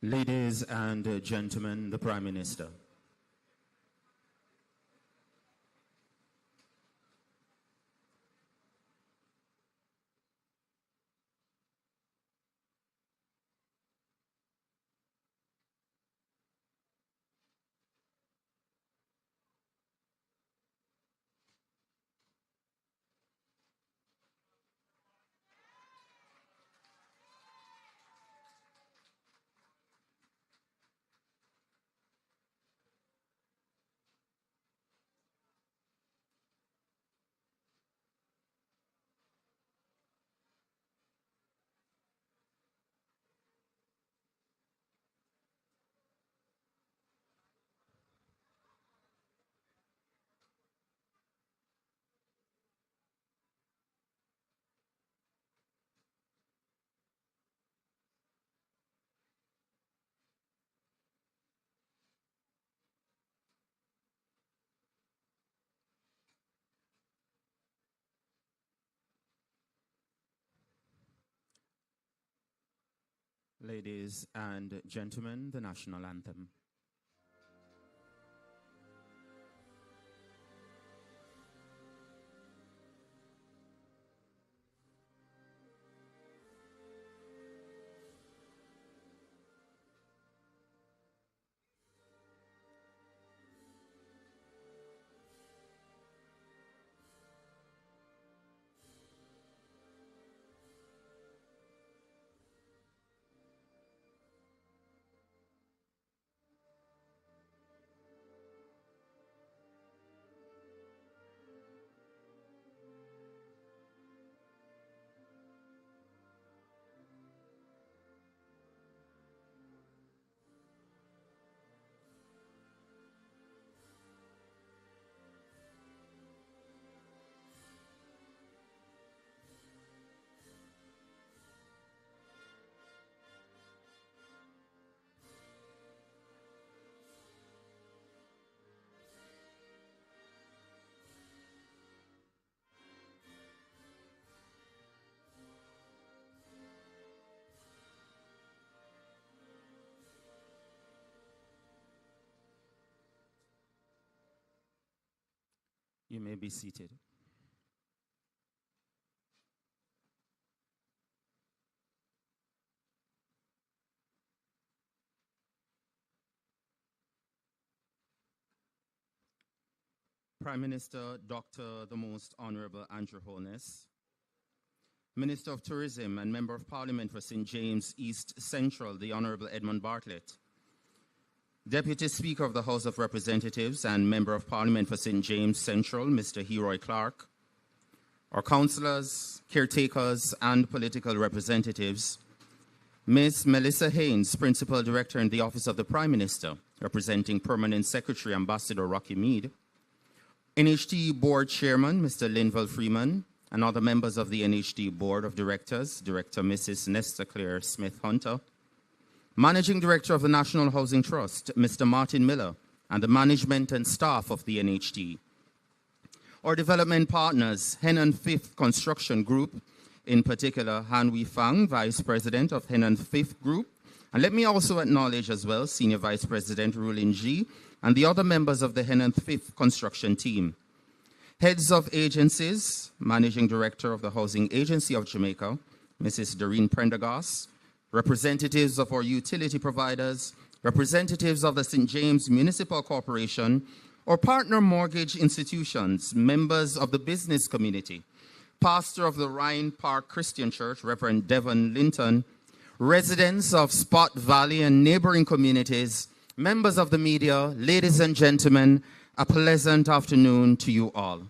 Ladies and gentlemen, the Prime Minister. Ladies and gentlemen, the national anthem. You may be seated. Prime Minister Dr. the Most Honorable Andrew Holness, Minister of Tourism and Member of Parliament for St. James East Central, the Honorable Edmund Bartlett, Deputy Speaker of the House of Representatives and Member of Parliament for St. James Central, Mr. Heroy Clark, our councillors, caretakers, and political representatives, Ms. Melissa Haynes, Principal Director in the Office of the Prime Minister, representing Permanent Secretary Ambassador Rocky Mead, NHT Board Chairman, Mr. Linval Freeman, and other members of the NHT Board of Directors, Director Mrs. Nesta Claire Smith-Hunter, Managing Director of the National Housing Trust, Mr. Martin Miller, and the management and staff of the NHT. Our development partners, Henan Fifth Construction Group, in particular, Han Wei Fang, Vice President of Henan Fifth Group. And let me also acknowledge as well, Senior Vice President Rulin G, and the other members of the Henan Fifth Construction team. Heads of agencies, Managing Director of the Housing Agency of Jamaica, Mrs. Doreen Prendergast, representatives of our utility providers, representatives of the St. James Municipal Corporation, or partner mortgage institutions, members of the business community, pastor of the Rhine Park Christian Church, Reverend Devon Linton, residents of Spot Valley and neighboring communities, members of the media, ladies and gentlemen, a pleasant afternoon to you all.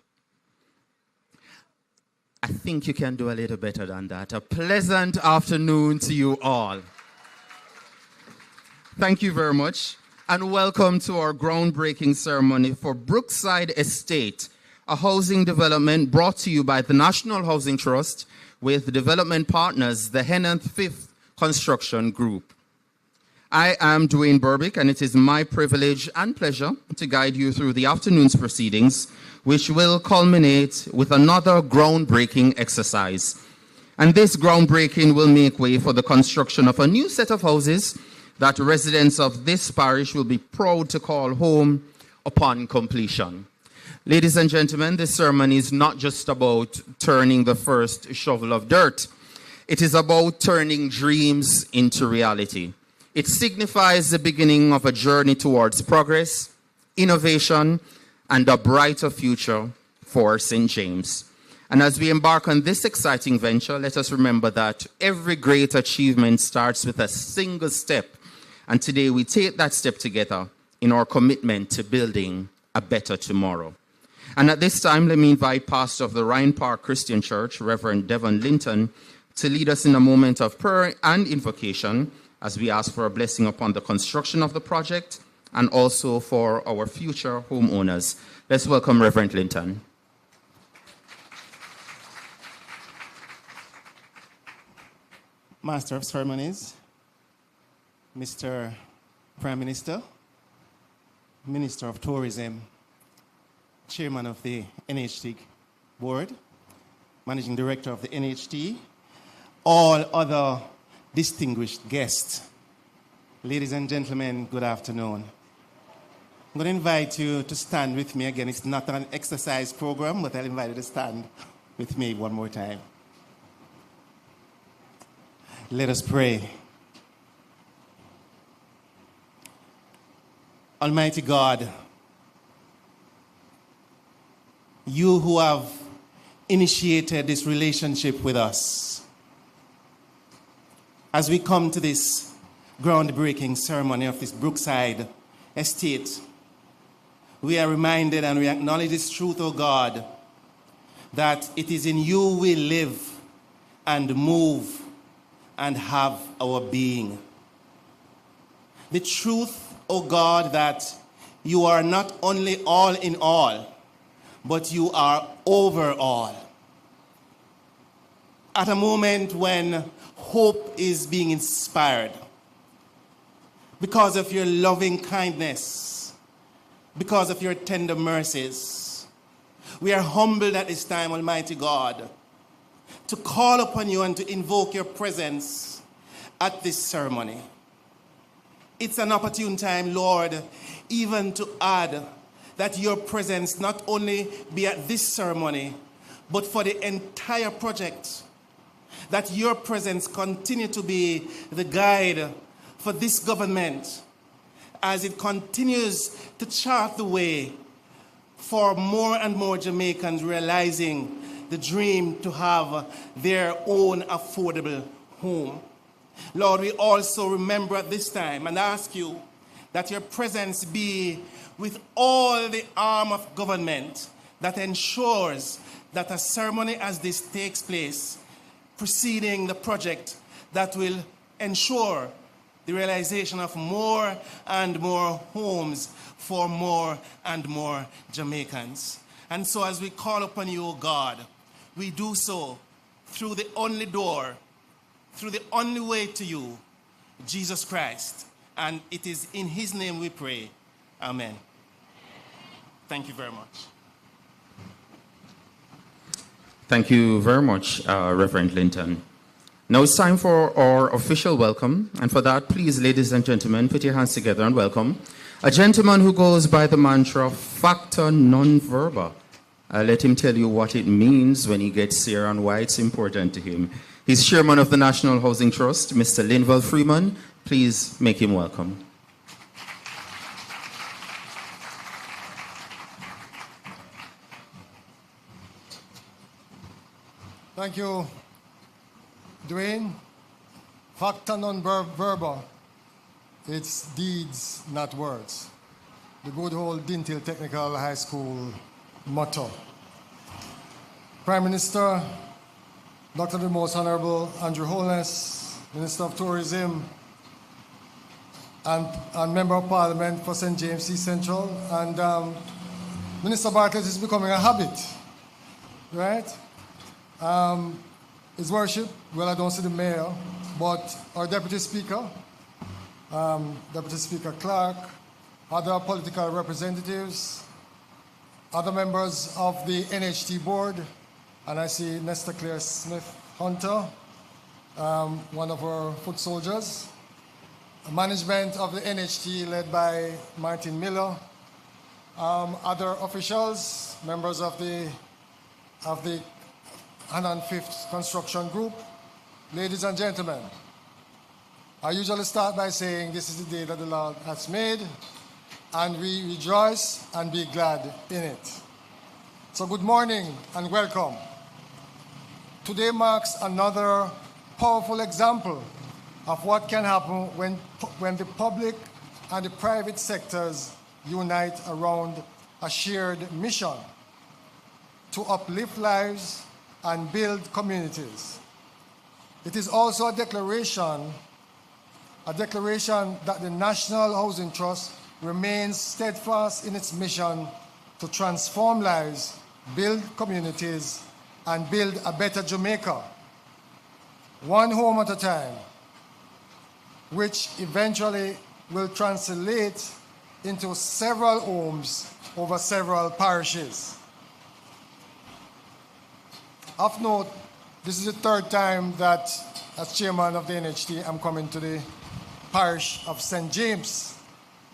I think you can do a little better than that. A pleasant afternoon to you all. Thank you very much, and welcome to our groundbreaking ceremony for Brookside Estate, a housing development brought to you by the National Housing Trust with development partners, the Henan Fifth Construction Group. I am Dwayne Burbick, and it is my privilege and pleasure to guide you through the afternoon's proceedings, which will culminate with another groundbreaking exercise. And this groundbreaking will make way for the construction of a new set of houses that residents of this parish will be proud to call home upon completion. Ladies and gentlemen, this ceremony is not just about turning the first shovel of dirt. It is about turning dreams into reality. It signifies the beginning of a journey towards progress, innovation, and a brighter future for St. James. And as we embark on this exciting venture, let us remember that every great achievement starts with a single step. And today we take that step together in our commitment to building a better tomorrow. And at this time, let me invite Pastor of the Ryan Park Christian Church, Reverend Devon Linton, to lead us in a moment of prayer and invocation as we ask for a blessing upon the construction of the project and also for our future homeowners. Let's welcome Reverend Linton. Master of Ceremonies, Mr. Prime Minister, Minister of Tourism, Chairman of the NHT Board, Managing Director of the NHT, all other distinguished guests. Ladies and gentlemen, good afternoon. I'm going to invite you to stand with me again. It's not an exercise program, but I'll invite you to stand with me one more time. Let us pray. Almighty God, you who have initiated this relationship with us, as we come to this groundbreaking ceremony of this Brookside estate, we are reminded and we acknowledge this truth, O God, that it is in you we live and move and have our being. The truth, O God, that you are not only all in all, but you are over all. At a moment when hope is being inspired, because of your loving kindness, because of your tender mercies, we are humbled at this time, Almighty God, to call upon you and to invoke your presence at this ceremony. It's an opportune time, Lord, even to add that your presence not only be at this ceremony, but for the entire project. That your presence continue to be the guide for this government as it continues to chart the way for more and more Jamaicans realizing the dream to have their own affordable home. Lord, we also remember at this time and ask you that your presence be with all the arm of government that ensures that a ceremony as this takes place, preceding the project that will ensure the realization of more and more homes for more and more Jamaicans. And so as we call upon you, O God, we do so through the only door, through the only way to you, Jesus Christ. And it is in his name we pray. Amen. Thank you very much. Thank you very much, Reverend Linton. Now it's time for our official welcome. And for that, please, ladies and gentlemen, put your hands together and welcome a gentleman who goes by the mantra, facta non verba. Let him tell you what it means when he gets here and why it's important to him. He's Chairman of the National Housing Trust, Mr. Linval Freeman. Please make him welcome. Thank you, Dwayne. Facta non verba. It's deeds, not words. The good old Dintil Technical High School motto. Prime Minister, Dr. the Most Honorable Andrew Holness, Minister of Tourism, and Member of Parliament for St. James East Central, and Minister Bartlett is becoming a habit, right? His Worship, well, I don't see the Mayor, but our Deputy Speaker, Deputy Speaker Clark, other political representatives, other members of the NHT Board, and I see Nesta Claire Smith Hunter, one of our foot soldiers, management of the NHT led by Martin Miller, other officials, members of the 105th Construction Group, ladies and gentlemen. I usually start by saying this is the day that the Lord has made, and we rejoice and be glad in it. So good morning and welcome. Today marks another powerful example of what can happen when the public and the private sectors unite around a shared mission to uplift lives and build communities. It is also a declaration that the National Housing Trust remains steadfast in its mission to transform lives, build communities, and build a better Jamaica, one home at a time, which eventually will translate into several homes over several parishes. Of note, this is the third time that, as chairman of the NHT, I'm coming to the parish of St. James,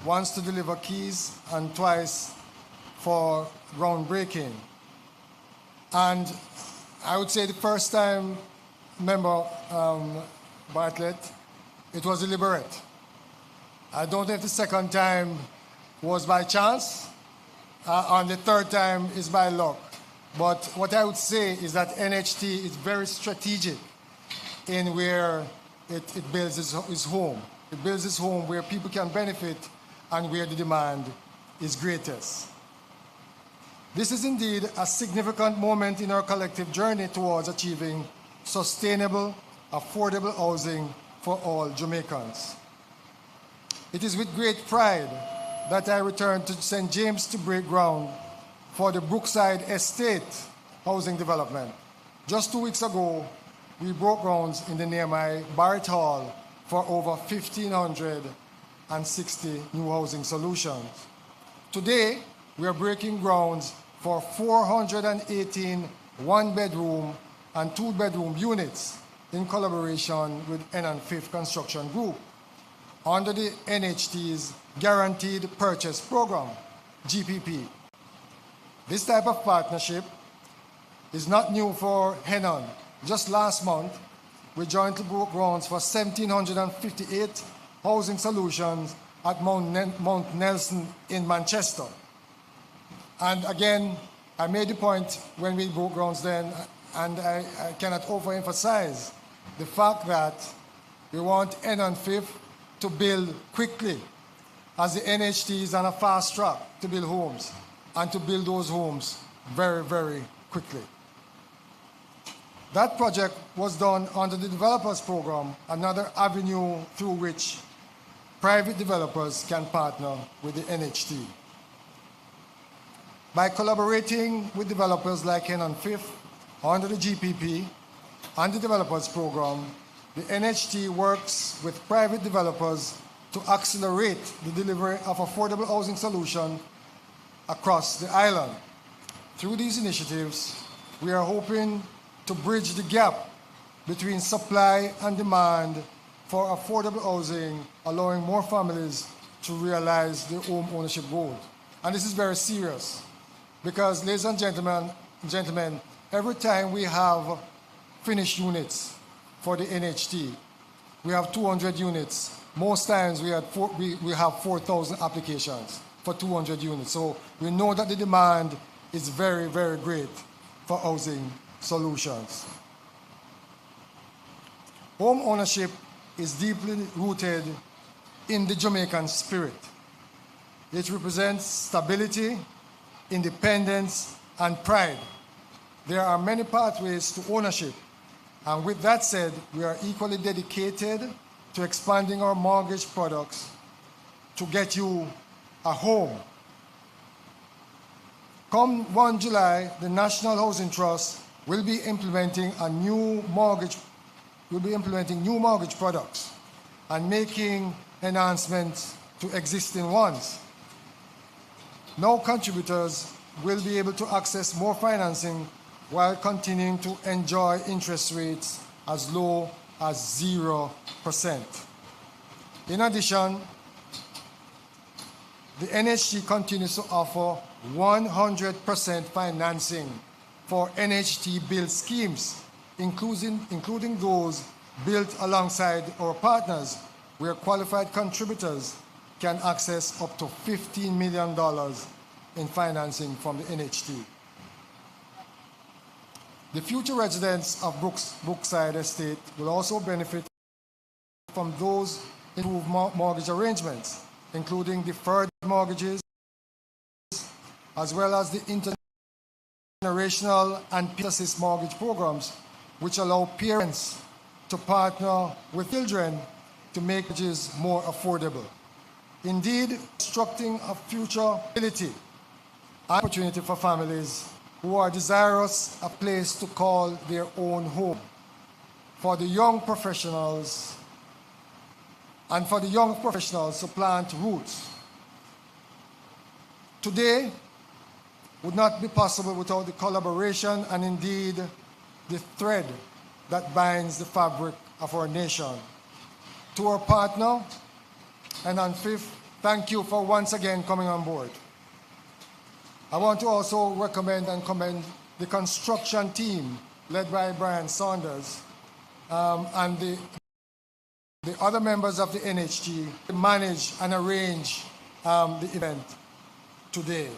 once to deliver keys and twice for groundbreaking. And I would say the first time, member Bartlett, it was deliberate. I don't know if the second time was by chance, and the third time is by luck. But what I would say is that NHT is very strategic in where it builds its home. It builds its home where people can benefit and where the demand is greatest. This is indeed a significant moment in our collective journey towards achieving sustainable, affordable housing for all Jamaicans. It is with great pride that I returned to St. James to break ground for the Brookside Estate housing development. Just 2 weeks ago, we broke grounds in the nearby Barrett Hall for over 1,560 new housing solutions. Today, we are breaking grounds for 418 one-bedroom and two-bedroom units in collaboration with N&5 Construction Group under the NHT's Guaranteed Purchase Program, GPP. This type of partnership is not new for Henan. Just last month, we jointly broke grounds for 1,758 housing solutions at Mount Nelson in Manchester. And again, I made the point when we broke grounds then, and I cannot overemphasize the fact that we want N&5 to build quickly, as the NHT is on a fast track to build homes, and to build those homes very, very quickly. That project was done under the Developers Program, another avenue through which private developers can partner with the NHT. By collaborating with developers like N&5 under the GPP and the Developers Program, the NHT works with private developers to accelerate the delivery of affordable housing solutions across the island. Through these initiatives, we are hoping to bridge the gap between supply and demand for affordable housing, allowing more families to realize their home ownership goal. And this is very serious because, ladies and gentlemen, every time we have finished units for the NHT, we have 200 units. Most times we have 4,000 applications for 200 units. So we know that the demand is very, very great for housing solutions. Home ownership is deeply rooted in the Jamaican spirit. It represents stability, independence, and pride. There are many pathways to ownership, and with that said, we are equally dedicated to expanding our mortgage products to get you a home. Come 1 July, the National Housing Trust will be implementing new mortgage products and making enhancements to existing ones. Now contributors will be able to access more financing while continuing to enjoy interest rates as low as 0%. In addition, the NHT continues to offer 100% financing for NHT-built schemes, including those built alongside our partners, where qualified contributors can access up to $15 million in financing from the NHT. The future residents of Brookside Estate will also benefit from those improved mortgage arrangements, including deferred mortgages, as well as the intergenerational and peer assist mortgage programs, which allow parents to partner with children to make mortgages more affordable. Indeed, constructing a future ability opportunity for families who are desirous of a place to call their own home. For the young professionals to plant roots. Today would not be possible without the collaboration and indeed the thread that binds the fabric of our nation. To our partner, and on fifth, thank you for once again coming on board. I want to also recommend and commend the construction team led by Brian Saunders and the other members of the NHG to manage and arrange the event today.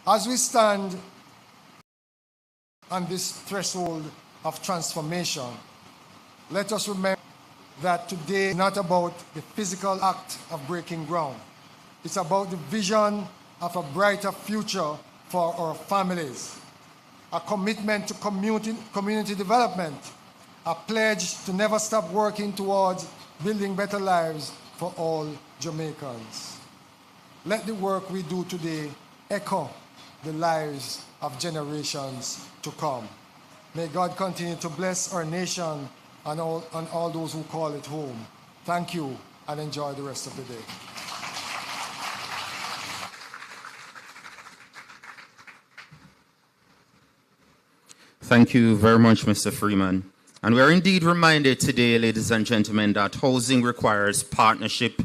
As we stand on this threshold of transformation, let us remember that today is not about the physical act of breaking ground. It's about the vision of a brighter future for our families, a commitment to community development, a pledge to never stop working towards building better lives for all Jamaicans. Let the work we do today echo the lives of generations to come. May God continue to bless our nation and all those who call it home. Thank you, and enjoy the rest of the day. Thank you very much, Mr. Freeman. And we are indeed reminded today, ladies and gentlemen, that housing requires partnership,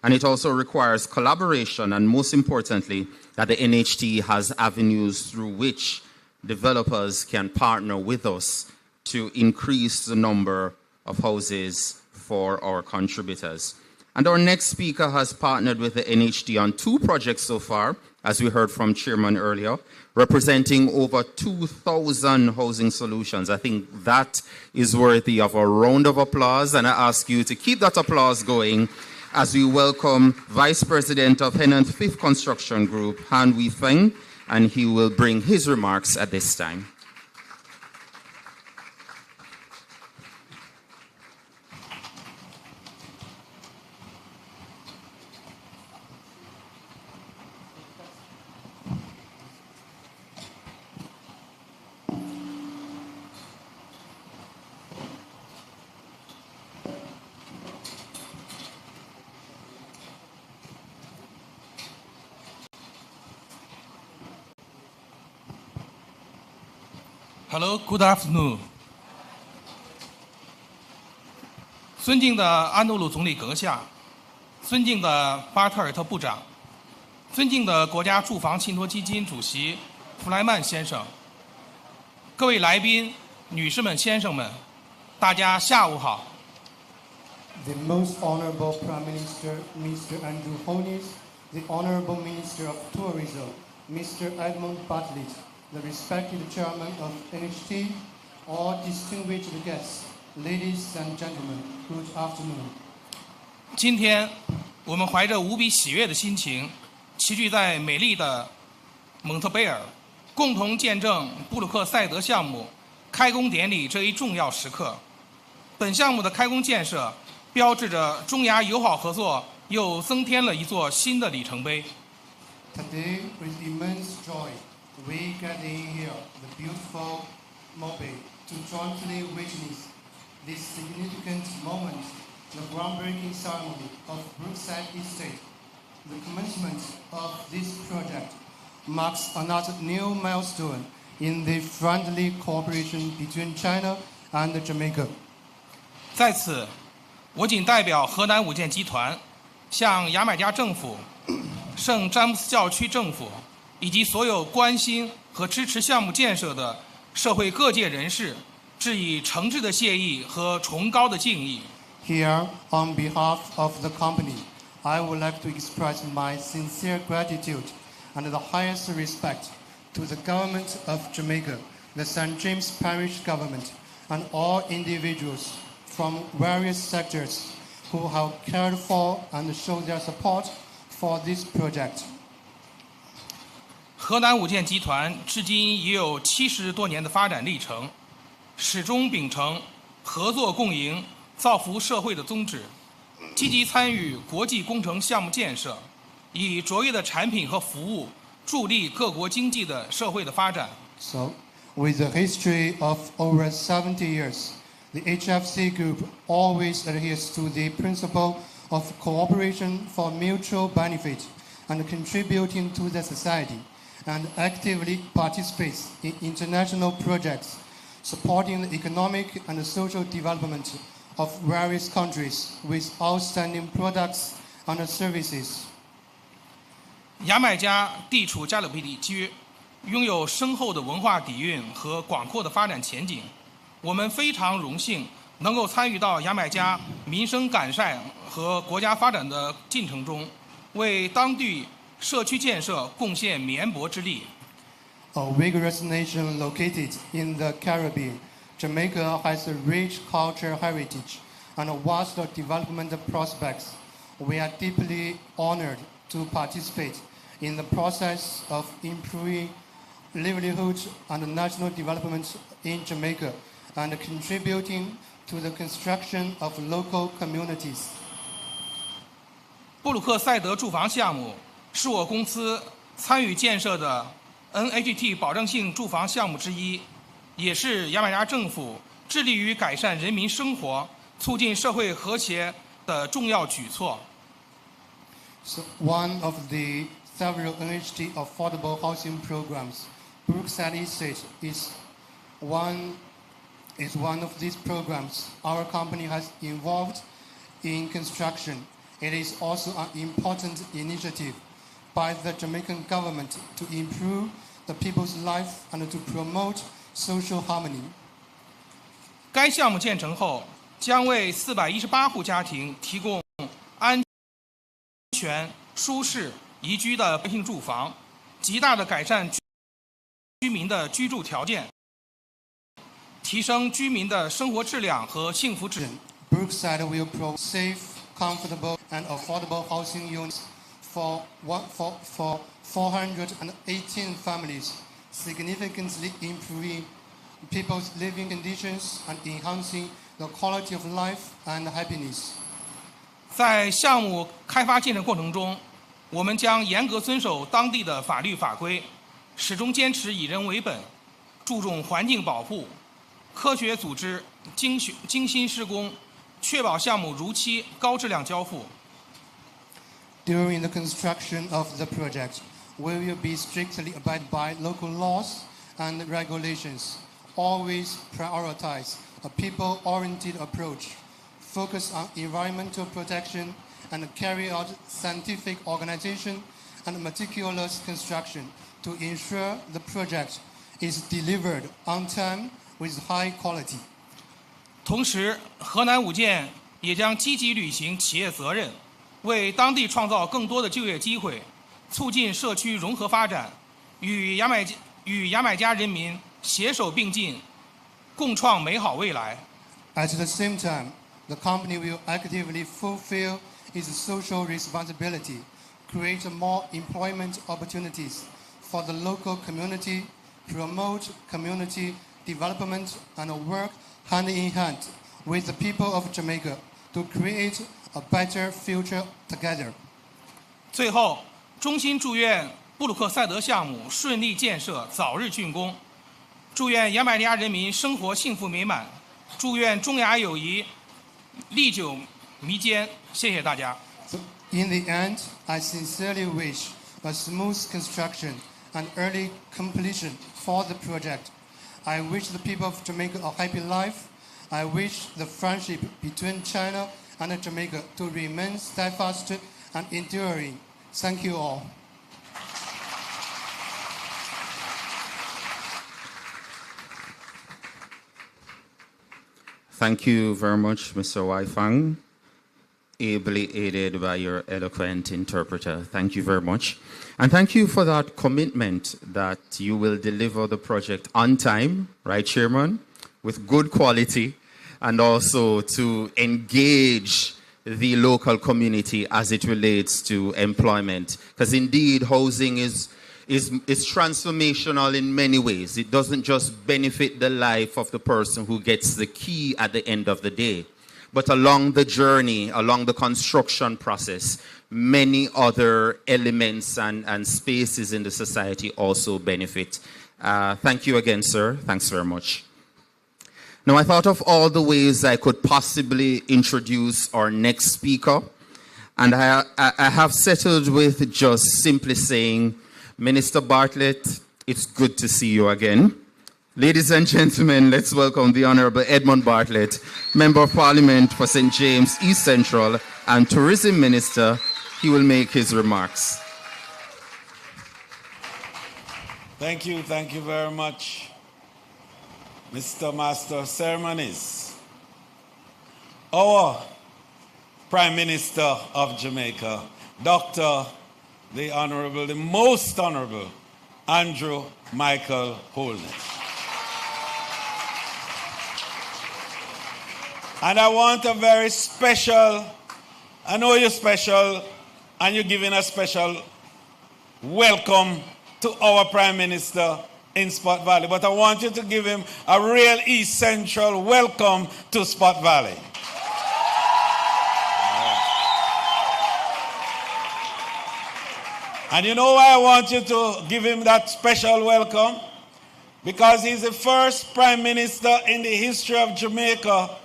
and it also requires collaboration, and most importantly, that the NHT has avenues through which developers can partner with us to increase the number of houses for our contributors. And our next speaker has partnered with the NHT on 2 projects so far, as we heard from Chairman earlier, representing over 2,000 housing solutions. I think that is worthy of a round of applause, and I ask you to keep that applause going as we welcome Vice President of Henanth Fifth Construction Group, Han Wei Feng, and he will bring his remarks at this time. Hello, good afternoon. 尊敬的安德鲁总理阁下，尊敬的巴特尔特部长，尊敬的国家住房信托基金主席弗莱曼先生，各位来宾、女士们、先生们，大家下午好。The Most Honorable Prime Minister, Mr. Andrew Holness, the Honorable Minister of Tourism, Mr. Edmund Bartlett, the respected Chairman of NHT, all distinguished guests, ladies and gentlemen, good afternoon. 今天，我们怀着无比喜悦的心情，齐聚在美丽的蒙特贝尔，共同见证布鲁克赛德项目开工典礼这一重要时刻。本项目的开工建设，标志着中亚友好合作又增添了一座新的里程碑。Today, with immense joy, we gather here, the beautiful Mobay, to jointly witness this significant moment, the groundbreaking ceremony of Brookside Estate. The commencement of this project marks another new milestone in the friendly cooperation between China and Jamaica. 在此，我谨代表河南五建集团，向牙买加政府、圣詹姆斯教区政府以及所有关心和支持项目建设的社会各界人士致以诚挚的谢意和崇高的敬意。Here, on behalf of the company, I would like to express my sincere gratitude and the highest respect to the government of Jamaica, the St. James Parish government, and all individuals from various sectors who have cared for and shown their support for this project. 河南五建集团至今已有70多年的发展历程，始终秉承合作共赢、造福社会的宗旨，积极参与国际工程项目建设，以卓越的产品和服务助力各国经济的社会的发展。So, with a history of over 70 years, the HFC Group always adheres to the principle of cooperation for mutual benefit and contributing to the society, and actively participates in international projects supporting the economic and social development of various countries with outstanding products and services. 牙买加地处加勒比地区，拥有深厚的文化底蕴和广阔的发展前景。我们非常荣幸能够参与到牙买加民生改善和国家发展的进程中，为当地社区建设贡献绵薄之力。A vigorous nation located in the Caribbean, Jamaica has a rich cultural heritage and vast development prospects. We are deeply honored to participate in the process of improving livelihood and national development in Jamaica and contributing to the construction of local communities. 布鲁克赛德住房项目是我公司参与建设的 NHT 保证性住房项目之一，也是牙买加政府致力于改善人民生活、促进社会和谐的重要举措。So one of the several NHT affordable housing programs, Brookside Estate is one of these programs our company has involved in construction. It is also an important initiative by the Jamaican government to improve the people's life and to promote social harmony. 该项目建成后，将为418户家庭提供安全、舒适、宜居的百姓住房，极大的改善居民的居住条件，提升居民的生活质量和幸福质。Brookside will provide safe, comfortable, and affordable housing units for 418 families, significantly improving people's living conditions and enhancing the quality of life and happiness. 在项目开发进程过程中，我们将严格遵守当地的法律法规，始终坚持以人为本，注重环境保护，科学组织、精心施工，确保项目如期高质量交付。During the construction of the project, we will be strictly abide by local laws and regulations, always prioritize a people-oriented approach, focus on environmental protection, and carry out scientific organization and meticulous construction to ensure the project is delivered on time with high quality. 同时，河南五建也将积极履行企业责任，为当地创造更多的就业机会，促进社区融合发展，与牙买加人民携手并进，共创美好未来。At the same time, the company will actively fulfill its social responsibility, create more employment opportunities for the local community, promote community development, and work hand in hand with the people of Jamaica to create a better future together. 最后，衷心祝愿布鲁克赛德项目顺利建设，早日竣工。祝愿牙买加人民生活幸福美满，祝愿中牙友谊历久弥坚。谢谢大家。So in the end, I sincerely wish a smooth construction and early completion for the project. I wish the people of Jamaica a happy life. I wish the friendship between China and Jamaica to remain steadfast and enduring. Thank you all. Thank you very much, Mr. Waifang, ably aided by your eloquent interpreter. Thank you very much. And thank you for that commitment that you will deliver the project on time, right, Chairman, with good quality, and also to engage the local community as it relates to employment. Because indeed, housing is transformational in many ways. It doesn't just benefit the life of the person who gets the key at the end of the day, but along the journey, along the construction process, many other elements and spaces in the society also benefit. Thank you again, sir. Thanks very much. Now, I thought of all the ways I could possibly introduce our next speaker, and I have settled with just simply saying, Minister Bartlett, it's good to see you again. Ladies and gentlemen, let's welcome the Honorable Edmund Bartlett, Member of Parliament for St. James East Central and Tourism Minister. He will make his remarks. Thank you very much, Mr. Master of Ceremonies. Our Prime Minister of Jamaica, Dr. the Most Honorable Andrew Michael Holness. And I want a very special, I know you're special, and you're giving a special welcome to our Prime Minister in Spot Valley. But I want you to give him a real East Central welcome to Spot Valley. And you know why I want you to give him that special welcome? Because he's the first Prime Minister in the history of Jamaica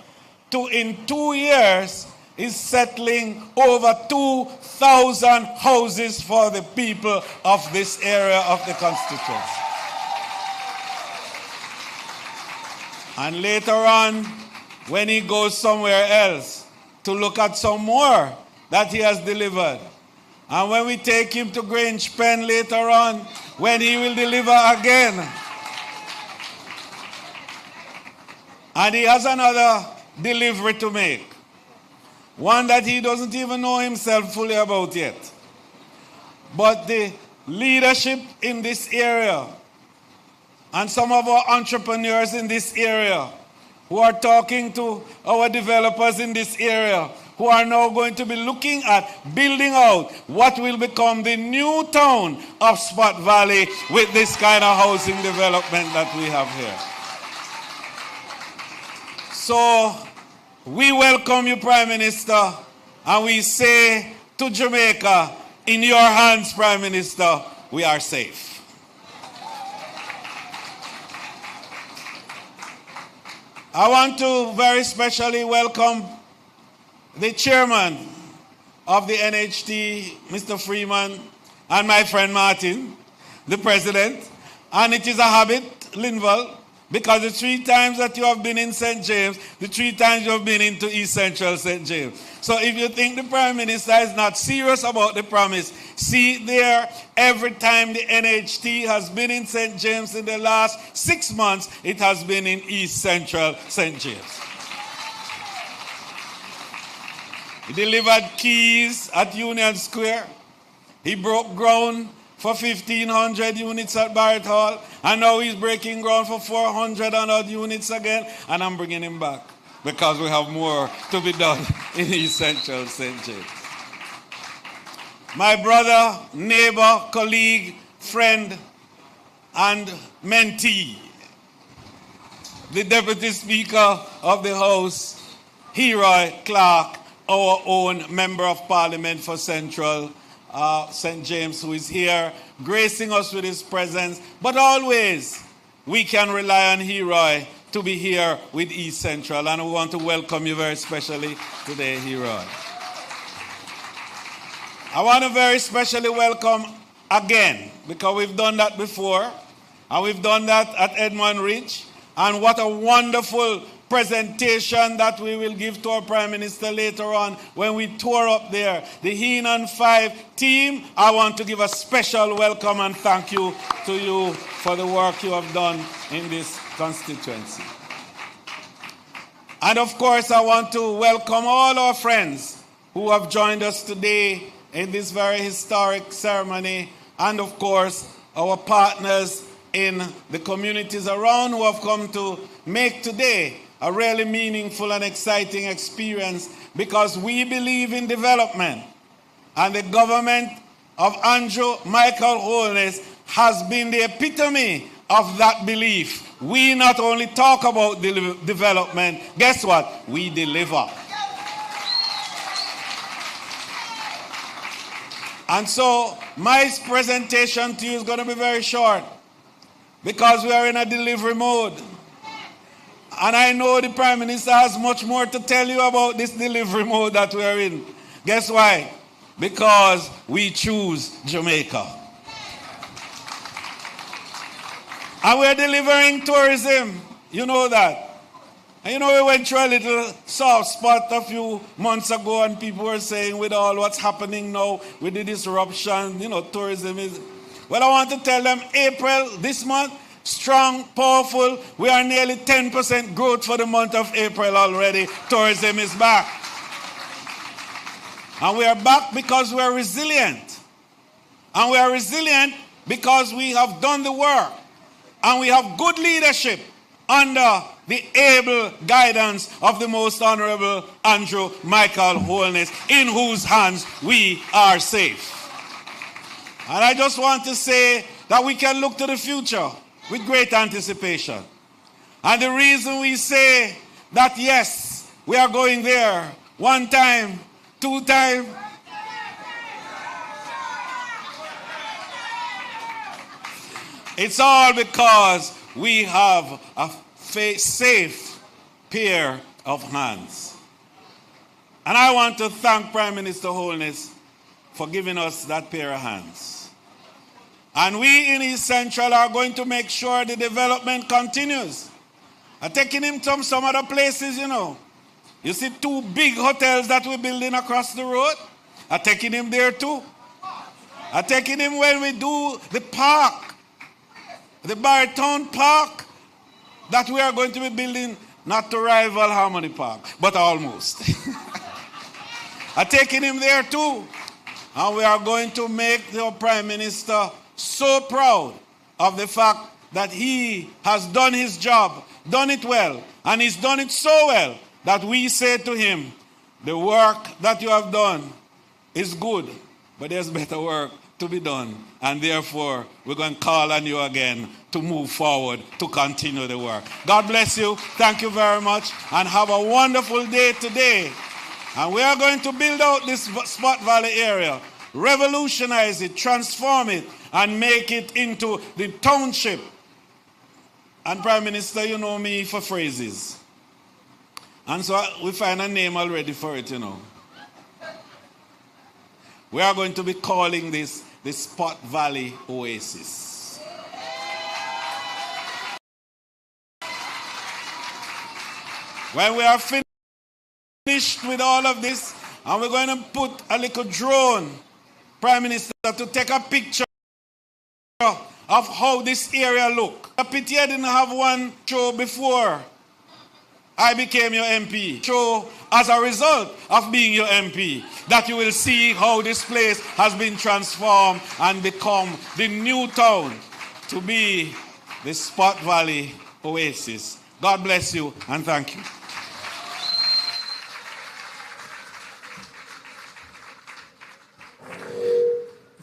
to, in 2 years, is settling over 2,000 houses for the people of this area of the constituency. And later on, when he goes somewhere else to look at some more that he has delivered, and when we take him to Grange Pen later on, when he will deliver again, and he has another delivery to make, one that he doesn't even know himself fully about yet. But the leadership in this area, and some of our entrepreneurs in this area, who are talking to our developers in this area, who are now going to be looking at building out what will become the new town of Spot Valley with this kind of housing development that we have here. So we welcome you, Prime Minister, and we say to Jamaica, in your hands, Prime Minister, we are safe. I want to very specially welcome the chairman of the NHT, Mr. Freeman, and my friend Martin, the president. And it is a habit, Linval, because the 3 times that you have been in St. James, the 3 times you have been into East Central St. James. So if you think the Prime Minister is not serious about the promise, see there, every time the NHT has been in St. James in the last 6 months, it has been in East Central St. James. He delivered keys at Union Square. He broke ground for 1,500 units at Barrett Hall. And now he's breaking ground for 400 and odd units again. And I'm bringing him back because we have more to be done in East Central St. James. My brother, neighbor, colleague, friend, and mentee, the Deputy Speaker of the House, Heroy Clark, our own Member of Parliament for Central St. James, who is here gracing us with his presence. But always we can rely on Heroy to be here with East Central. And we want to welcome you very specially today, Heroy. I want to very specially welcome again, because we've done that before, and we've done that at Edmund Ridge. And what a wonderful presentation that we will give to our Prime Minister later on when we tour up there. The Heenan 5 team, I want to give a special welcome and thank you to you for the work you have done in this constituency. And of course, I want to welcome all our friends who have joined us today in this very historic ceremony, and of course, our partners in the communities around who have come to make today a really meaningful and exciting experience, because we believe in development. And the government of Andrew Michael Holness has been the epitome of that belief. We not only talk about development, guess what? We deliver. And so my presentation to you is going to be very short, because we are in a delivery mode. And I know the Prime Minister has much more to tell you about this delivery mode that we are in. Guess why? Because we choose Jamaica. And we're delivering tourism. You know that. And you know, we went through a little soft spot a few months ago, and people were saying with all what's happening now, with the disruption, you know, tourism is... Well, I want to tell them, April, this month, strong, powerful. We are nearly 10% growth for the month of April already. Tourism is back. And we are back because we are resilient. And we are resilient because we have done the work. And we have good leadership under the able guidance of the Most Honorable Andrew Michael Holness, in whose hands we are safe. And I just want to say that we can look to the future with great anticipation. And the reason we say that, yes, we are going there, 1 time, 2 times, it's all because we have a safe pair of hands. And I want to thank Prime Minister Holness for giving us that pair of hands. And we in East Central are going to make sure the development continues. I'm taking him to some other places, you know. You see 2 big hotels that we're building across the road? I'm taking him there too. I'm taking him when we do the park, the Barrytown Park, that we are going to be building, not to rival Harmony Park, but almost. I'm taking him there too. And we are going to make the Prime Minister so proud of the fact that he has done his job, done it well, and he's done it so well that we say to him, the work that you have done is good, but there's better work to be done. And therefore, we're going to call on you again to move forward, to continue the work. God bless you. Thank you very much. And have a wonderful day today. And we are going to build out this Spot Valley area, revolutionize it, transform it, and make it into the township. And Prime Minister, you know me for phrases. And so we find a name already for it, you know. We are going to be calling this the Spot Valley Oasis. When we are finished with all of this, and we're going to put a little drone, Prime Minister, to take a picture of how this area look. A pity I didn't have one show before I became your MP. Show as a result of being your MP, that you will see how this place has been transformed and become the new town to be the Spot Valley Oasis. God bless you and thank you.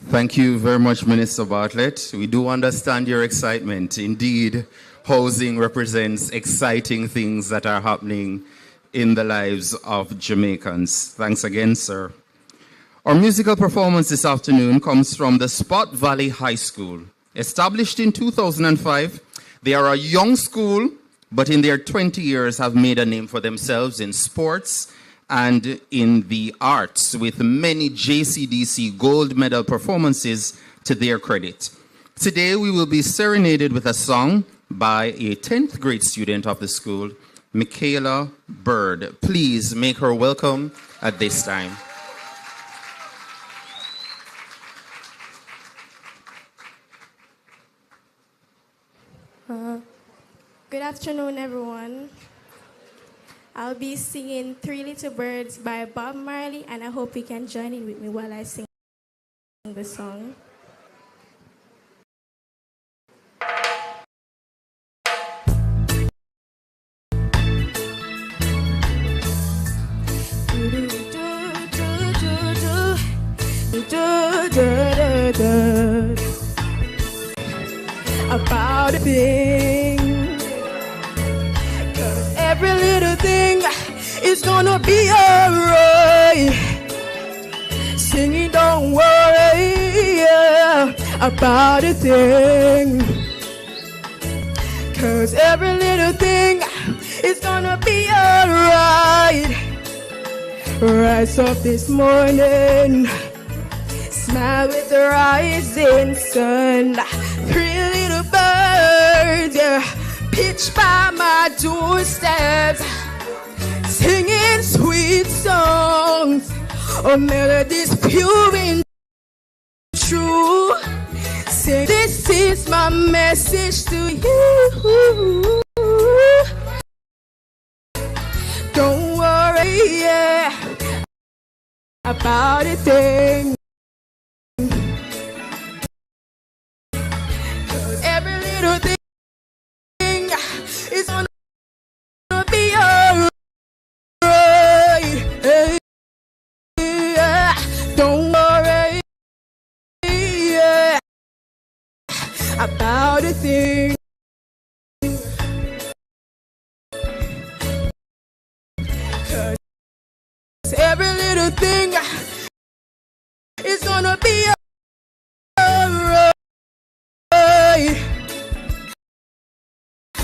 Thank you very much, Minister Bartlett. We do understand your excitement. Indeed, housing represents exciting things that are happening in the lives of Jamaicans. Thanks again, sir. Our musical performance this afternoon comes from the Spot Valley High School. Established in 2005, they are a young school, but in their 20 years have made a name for themselves in sports and in the arts, with many JCDC gold medal performances to their credit. Today we will be serenaded with a song by a 10th grade student of the school, Michaela Bird. Please make her welcome at this time. Good afternoon, everyone. I'll be singing Three Little Birds by Bob Marley, and I hope you can join in with me while I sing the song. About a thing, 'cause every little thing is gonna be alright. Singing, don't worry, yeah, about a thing, 'cause every little thing is gonna be alright. Rise up this morning, smile with the rising sun. Three little birds, yeah, pitch by my doorstep, singing sweet songs of melodies pure and true. Say, this is my message to you. Don't worry, yeah, about a thing. Every little thing is gonna be alright. Yeah. Don't worry, yeah, about a thing. 'Cause every little thing is gonna be alright.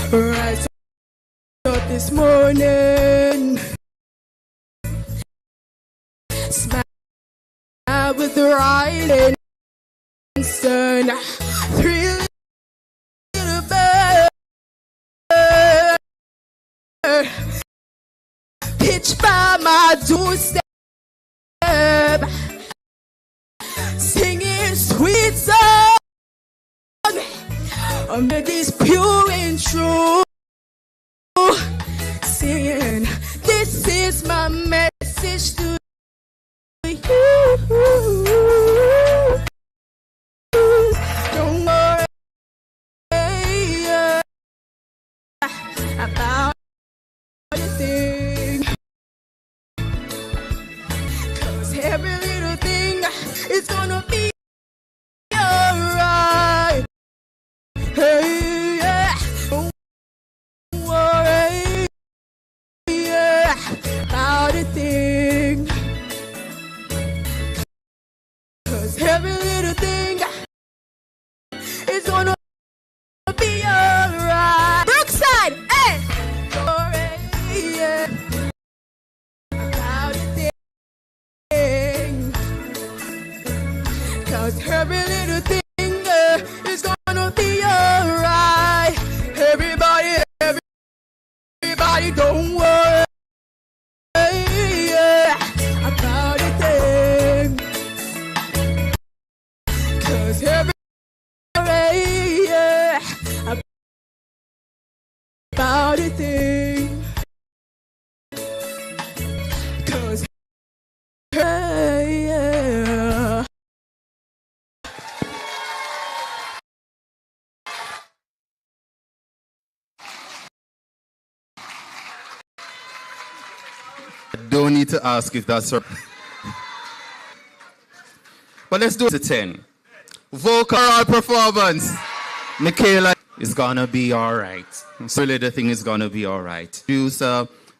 Rise up this morning, smile with the rising sun. Three little birds, pitch by my doorstep, singing sweet songs under this pure and true. Singing, this is my message to you. Don't worry about a thing, 'cause every little thing is gonna be alright. Hey, yeah, don't worry, yeah, about a thing, 'cause every little thing is gonna be alright. Brookside, hey! Don't worry, yeah, about a thing, 'cause every little thing is gonna be alright. Everybody, everybody, don't worry, yeah, about a thing, 'cause everybody, yeah, about a thing, 'cause yeah. Don't need to ask if that's right. But let's do it to 10. Vocal performance. Michaela is gonna be alright. So really the thing is gonna be alright. Use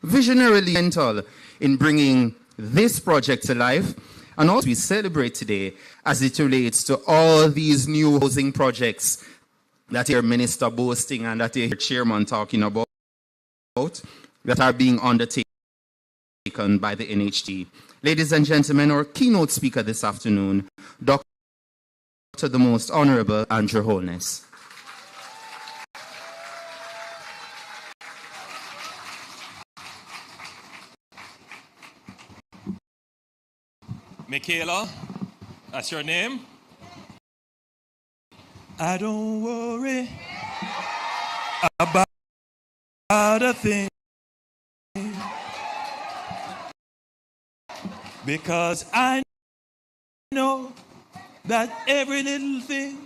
visionarily mental in bringing this project to life. And also we celebrate today as it relates to all these new housing projects that your minister boasting and that your chairman talking about that are being undertaken by the NHT. Ladies and gentlemen, our keynote speaker this afternoon, Dr. the Most Honorable Andrew Holness. Michaela, that's your name? I don't worry about a thing, because I know that every little thing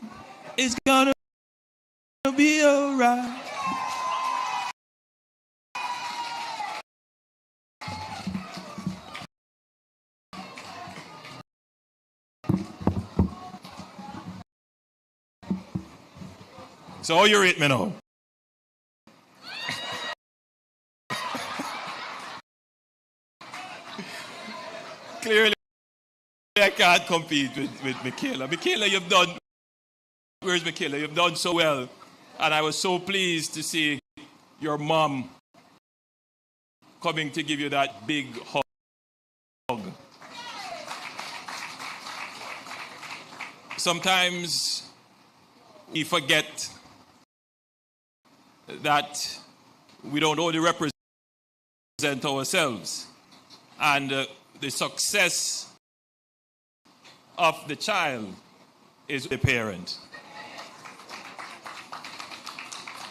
is gonna be alright. So how you rate me now? Clearly, I can't compete with Michaela. Michaela, you've done, where's Michaela? You've done so well. And I was so pleased to see your mom coming to give you that big hug. Sometimes we forget that we don't only represent ourselves, and the success of the child is the parent.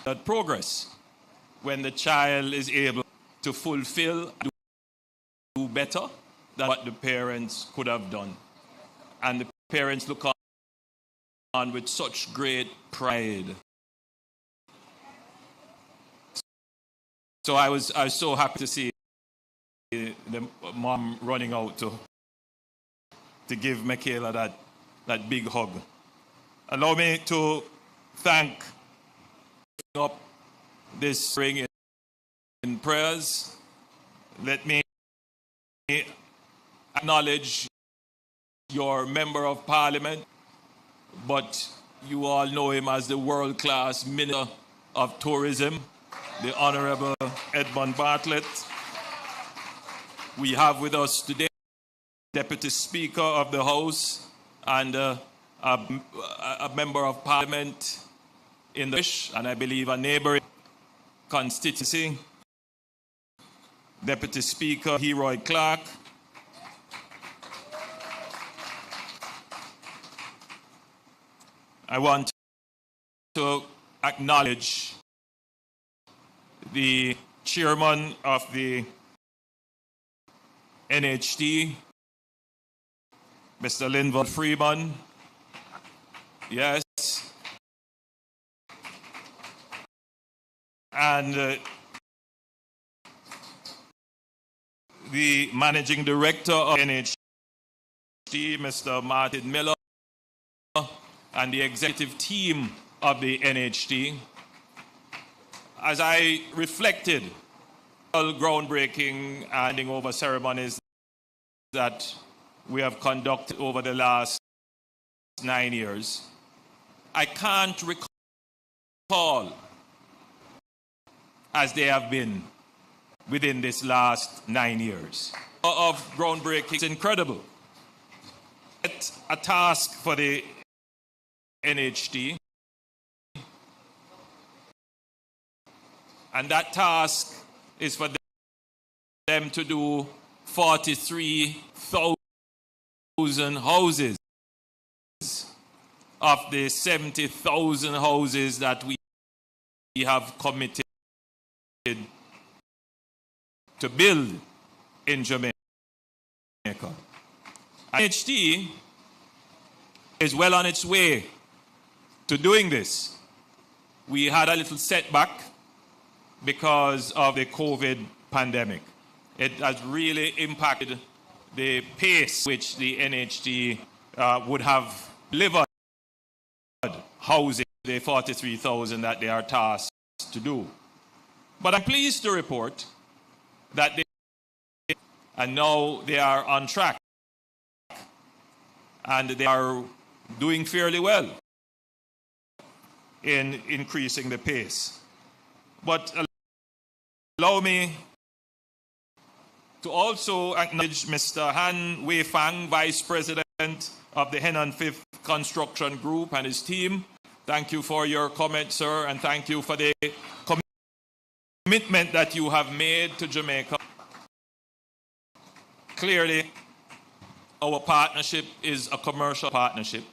That progress, when the child is able to fulfill, do better than what the parents could have done. And the parents look on with such great pride. So I was so happy to see the mom running out to give Michaela that big hug. Allow me to thank up this ring in prayers. Let me acknowledge your member of parliament, but you all know him as the world-class Minister of Tourism, the Honorable Edmund Bartlett. We have with us today Deputy Speaker of the House and a member of Parliament in the Bush, and I believe a neighboring constituency, Deputy Speaker Heroy Clark. I want to acknowledge the chairman of the NHT, Mr. Linval Freeman. Yes. And the managing director of NHT, Mr. Martin Miller, and the executive team of the NHT. As I reflected on groundbreaking and handing over ceremonies that we have conducted over the last 9 years, I can't recall as they have been within this last 9 years. Of groundbreaking is incredible. It's a task for the NHT, and that task is for them to do 43,000 houses of the 70,000 houses that we have committed to build in Jamaica. NHT is well on its way to doing this. We had a little setback because of the COVID pandemic. It has really impacted the pace which the NHT would have delivered housing, the 43,000 that they are tasked to do. But I'm pleased to report that and now they are on track, and they are doing fairly well in increasing the pace. But allow me to also acknowledge Mr. Han Wei Fang, Vice President of the Henan Fifth Construction Group, and his team. Thank you for your comment, sir, and thank you for the commitment that you have made to Jamaica. Clearly, our partnership is a commercial partnership.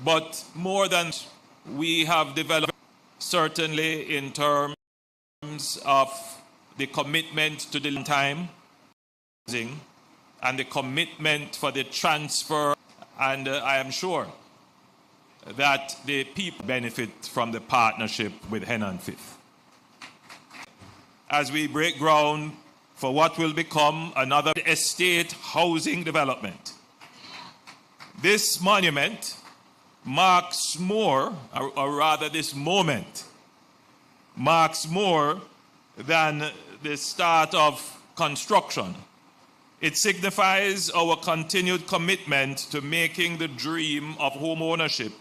But more than we have developed, certainly in terms of the commitment to the time and the commitment for the transfer, and I am sure that the people benefit from the partnership with Henan Fifth. As we break ground for what will become another estate housing development. This monument marks more, or rather this moment, marks more than the start of construction. It signifies our continued commitment to making the dream of home ownership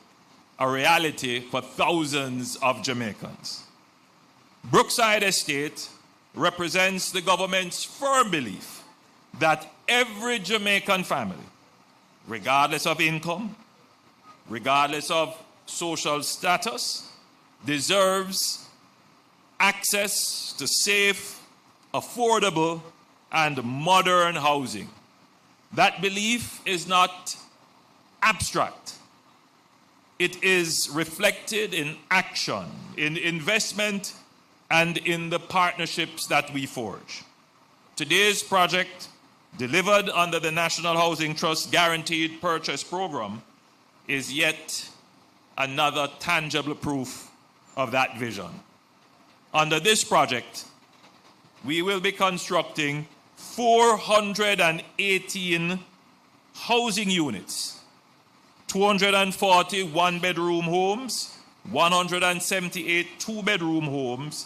a reality for thousands of Jamaicans. Brookside Estate represents the government's firm belief that every Jamaican family, regardless of income, regardless of social status, deserves access to safe, affordable, and modern housing. That belief is not abstract. It is reflected in action, in investment, and in the partnerships that we forge. Today's project, delivered under the National Housing Trust Guaranteed Purchase Program, is yet another tangible proof of that vision. Under this project, we will be constructing 418 housing units, 240 one-bedroom homes, 178 two-bedroom homes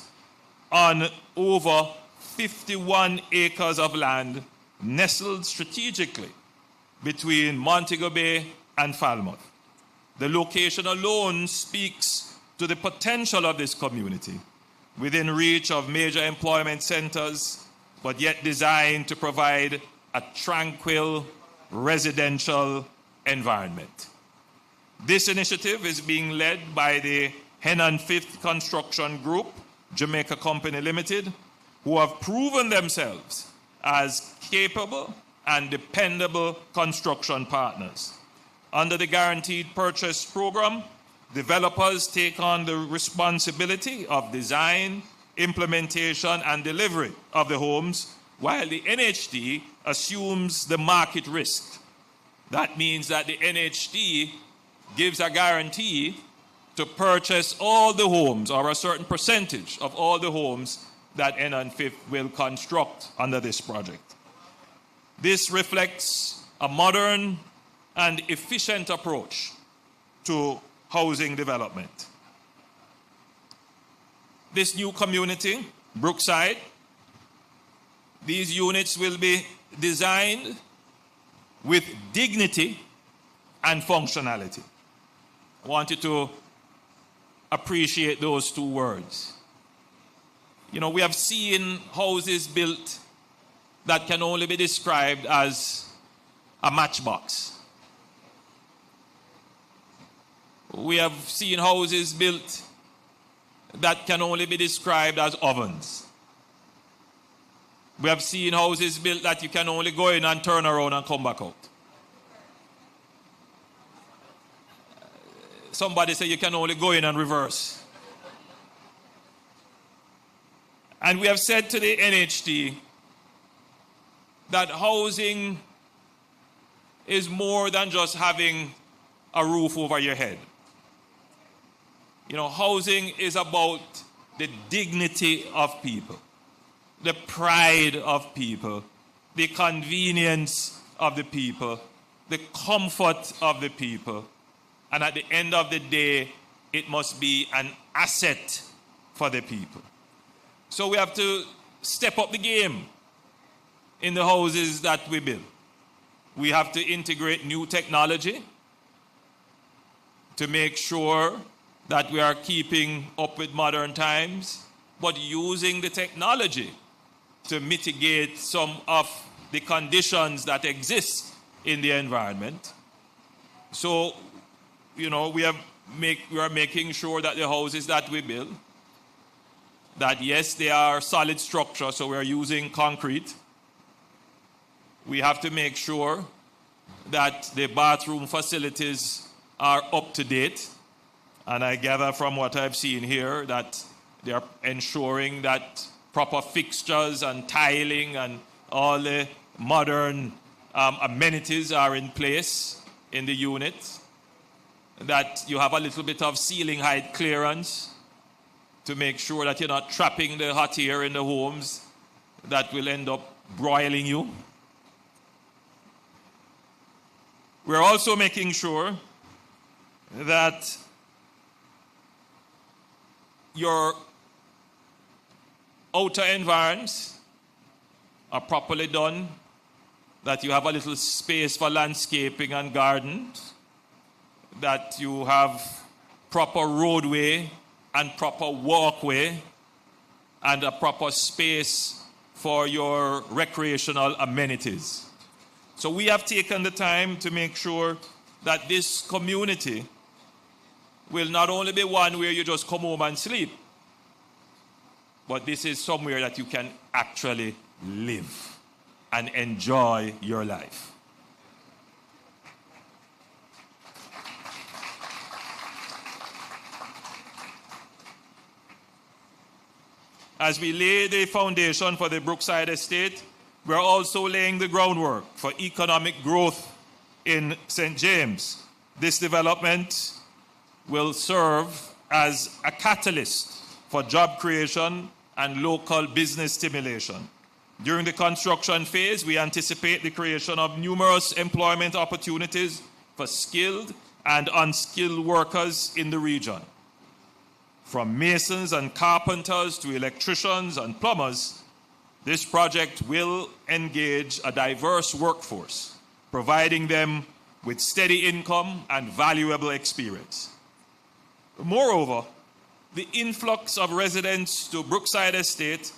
on over 51 acres of land nestled strategically between Montego Bay and Falmouth. The location alone speaks to the potential of this community, within reach of major employment centers, but yet designed to provide a tranquil residential environment. This initiative is being led by the Henan Fifth Construction Group, Jamaica Company Limited, who have proven themselves as capable and dependable construction partners. Under the Guaranteed Purchase Program, developers take on the responsibility of design, implementation, and delivery of the homes, while the NHD assumes the market risk. That means that the NHD gives a guarantee to purchase all the homes, or a certain percentage of all the homes that Henan Fifth will construct under this project. This reflects a modern and efficient approach to housing development. This new community, Brookside, these units will be designed with dignity and functionality. I want you to appreciate those two words. You know, we have seen houses built that can only be described as a matchbox. We have seen houses built that can only be described as ovens. We have seen houses built that you can only go in and turn around and come back out. Somebody say you can only go in and reverse. And we have said to the NHD that housing is more than just having a roof over your head. You know, housing is about the dignity of people, the pride of people, the convenience of the people, the comfort of the people. And at the end of the day, it must be an asset for the people. So we have to step up the game in the houses that we build. We have to integrate new technology to make sure that we are keeping up with modern times, but using the technology to mitigate some of the conditions that exist in the environment. So, you know, we are making sure that the houses that we build, that yes, they are solid structure, so we are using concrete. We have to make sure that the bathroom facilities are up to date. And I gather from what I've seen here that they are ensuring that proper fixtures and tiling and all the modern amenities are in place in the unit, that you have a little bit of ceiling height clearance to make sure that you're not trapping the hot air in the homes that will end up broiling you. We're also making sure that your outer environs are properly done, that you have a little space for landscaping and gardens, that you have proper roadway and proper walkway and a proper space for your recreational amenities. So we have taken the time to make sure that this community will not only be one where you just come home and sleep, but this is somewhere that you can actually live and enjoy your life. As we lay the foundation for the Brookside Estate, we're also laying the groundwork for economic growth in St. James. This development will serve as a catalyst for job creation and local business stimulation. During the construction phase, we anticipate the creation of numerous employment opportunities for skilled and unskilled workers in the region. From masons and carpenters to electricians and plumbers, this project will engage a diverse workforce, providing them with steady income and valuable experience. Moreover, the influx of residents to Brookside Estate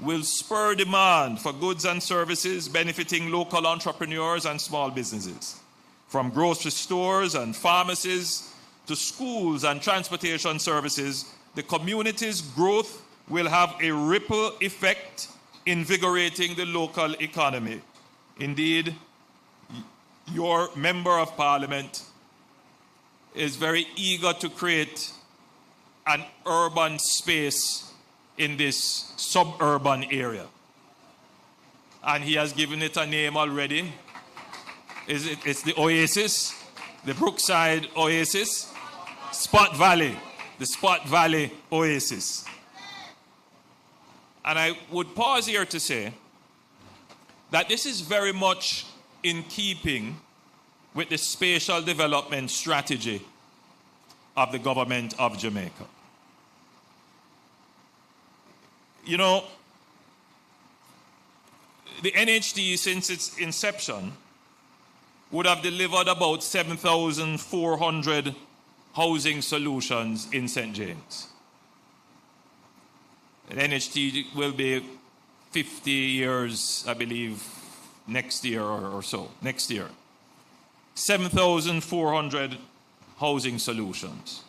will spur demand for goods and services benefiting local entrepreneurs and small businesses. From grocery stores and pharmacies to schools and transportation services, the community's growth will have a ripple effect, invigorating the local economy. Indeed, your Member of Parliament is very eager to create an urban space in this suburban area. And he has given it a name already. It's the Oasis, the Brookside Oasis, Spot Valley, the Spot Valley Oasis. And I would pause here to say that this is very much in keeping with the spatial development strategy of the government of Jamaica. You know, the NHD, since its inception, would have delivered about 7,400 housing solutions in St. James. The NHD will be 50 years, I believe, next year or so, next year. 7,400 housing solutions.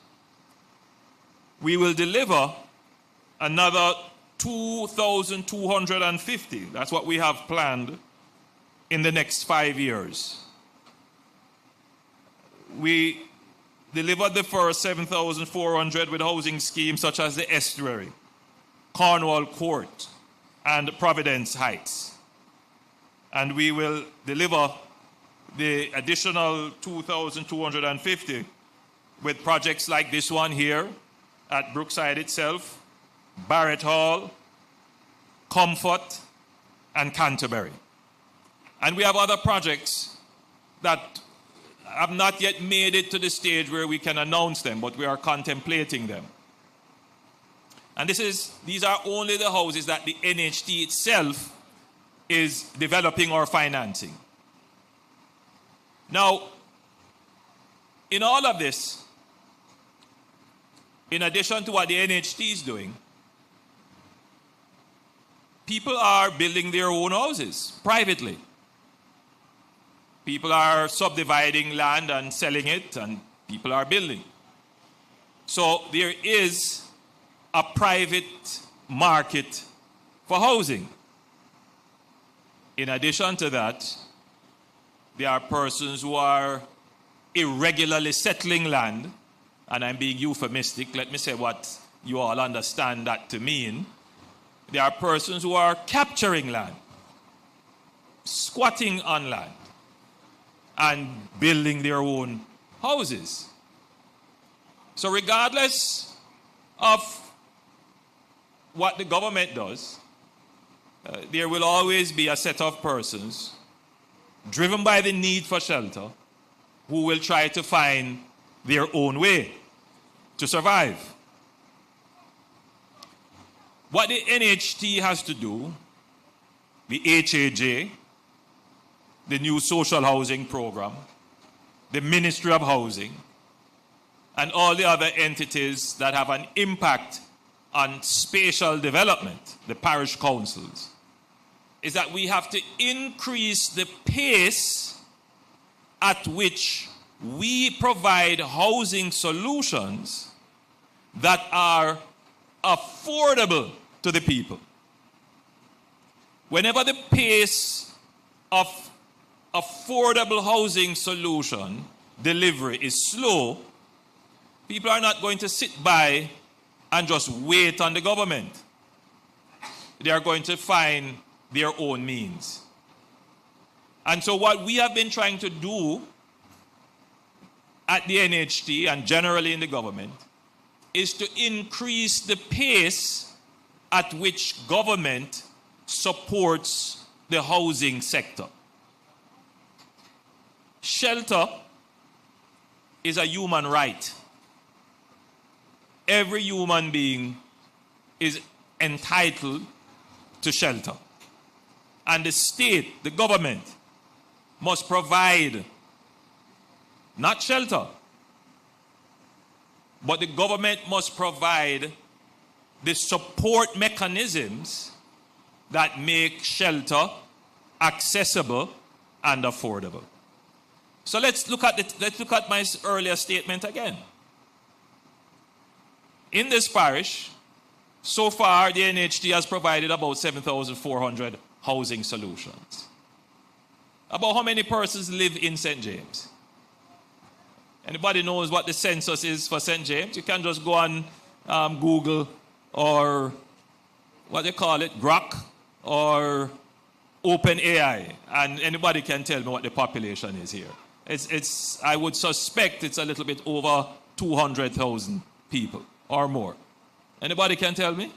We will deliver another 2,250. That's what we have planned in the next 5 years. We delivered the first 7,400 with housing schemes such as the Estuary, Cornwall Court, and Providence Heights. And we will deliver the additional 2,250 with projects like this one here at Brookside itself, Barrett Hall, Comfort, and Canterbury. And we have other projects that have not yet made it to the stage where we can announce them, but we are contemplating them. And these are only the houses that the NHD itself is developing or financing. Now, in all of this, in addition to what the NHD is doing, people are building their own houses privately. People are subdividing land and selling it, and people are building. So there is a private market for housing. In addition to that, There are persons who are irregularly settling land, and I'm being euphemistic. Let me say what you all understand that to mean. There are persons who are capturing land, squatting on land, and building their own houses. So regardless of what the government does, there will always be a set of persons driven by the need for shelter who will try to find their own way to survive. What the NHT has to do, the HAJ, the new social housing program, the Ministry of Housing, and all the other entities that have an impact on spatial development, the parish councils, is that we have to increase the pace at which we provide housing solutions that are affordable to the people. Whenever the pace of affordable housing solution delivery is slow, people are not going to sit by and just wait on the government. They are going to find their own means. And so what we have been trying to do at the NHT and generally in the government is to increase the pace at which government supports the housing sector. Shelter is a human right. Every human being is entitled to shelter. And the state, the government, must provide not shelter, but the government must provide the support mechanisms that make shelter accessible and affordable. So let's look at my earlier statement again. In this parish, so far the NHT has provided about 7,400 housing solutions. About how many persons live in St. James? Anybody knows what the census is for St. James? You can just go on Google or what they call it, Grok or OpenAI, and anybody can tell me what the population is here. I would suspect it's a little bit over 200,000 people or more. Anybody can tell me?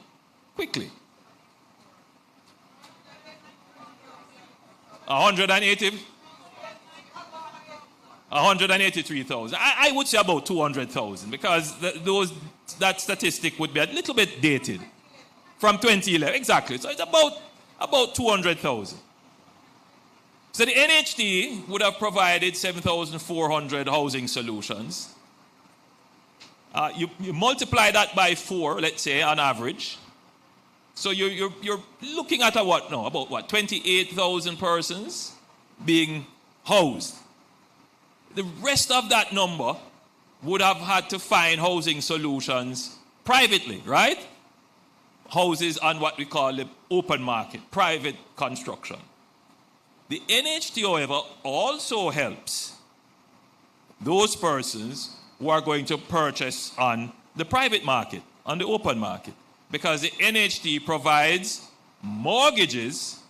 Quickly. 183,000. I would say about 200,000 because that statistic would be a little bit dated from 2011. Exactly. So it's about 200,000. So the NHT would have provided 7,400 housing solutions. You multiply that by 4, let's say, on average. So you're looking at about 28,000 persons being housed. The rest of that number would have had to find housing solutions privately, right? Houses on what we call the open market, private construction. The NHT, however, also helps those persons who are going to purchase on the private market, on the open market, because the NHT provides mortgages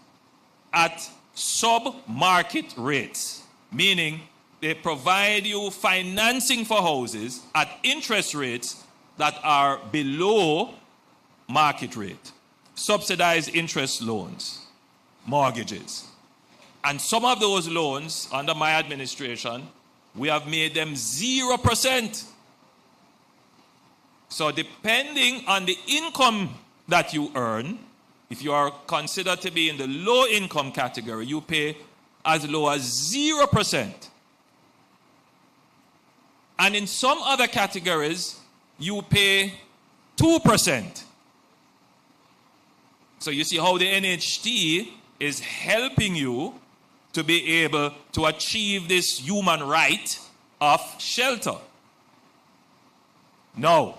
at sub-market rates, meaning they provide you financing for houses at interest rates that are below market rate. Subsidized interest loans, mortgages. And some of those loans, under my administration, we have made them 0%. So depending on the income that you earn, if you are considered to be in the low income category, you pay as low as 0%. And in some other categories, you pay 2%. So you see how the NHT is helping you to be able to achieve this human right of shelter. Now,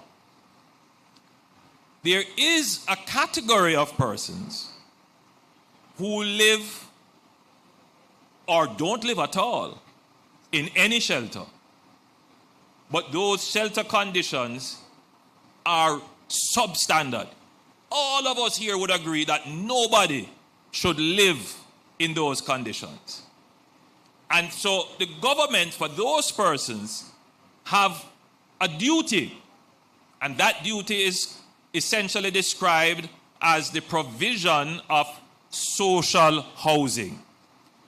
there is a category of persons who live or don't live at all in any shelter. But those shelter conditions are substandard. All of us here would agree that nobody should live in those conditions. And so the government, for those persons, have a duty. And that duty is essentially described as the provision of social housing.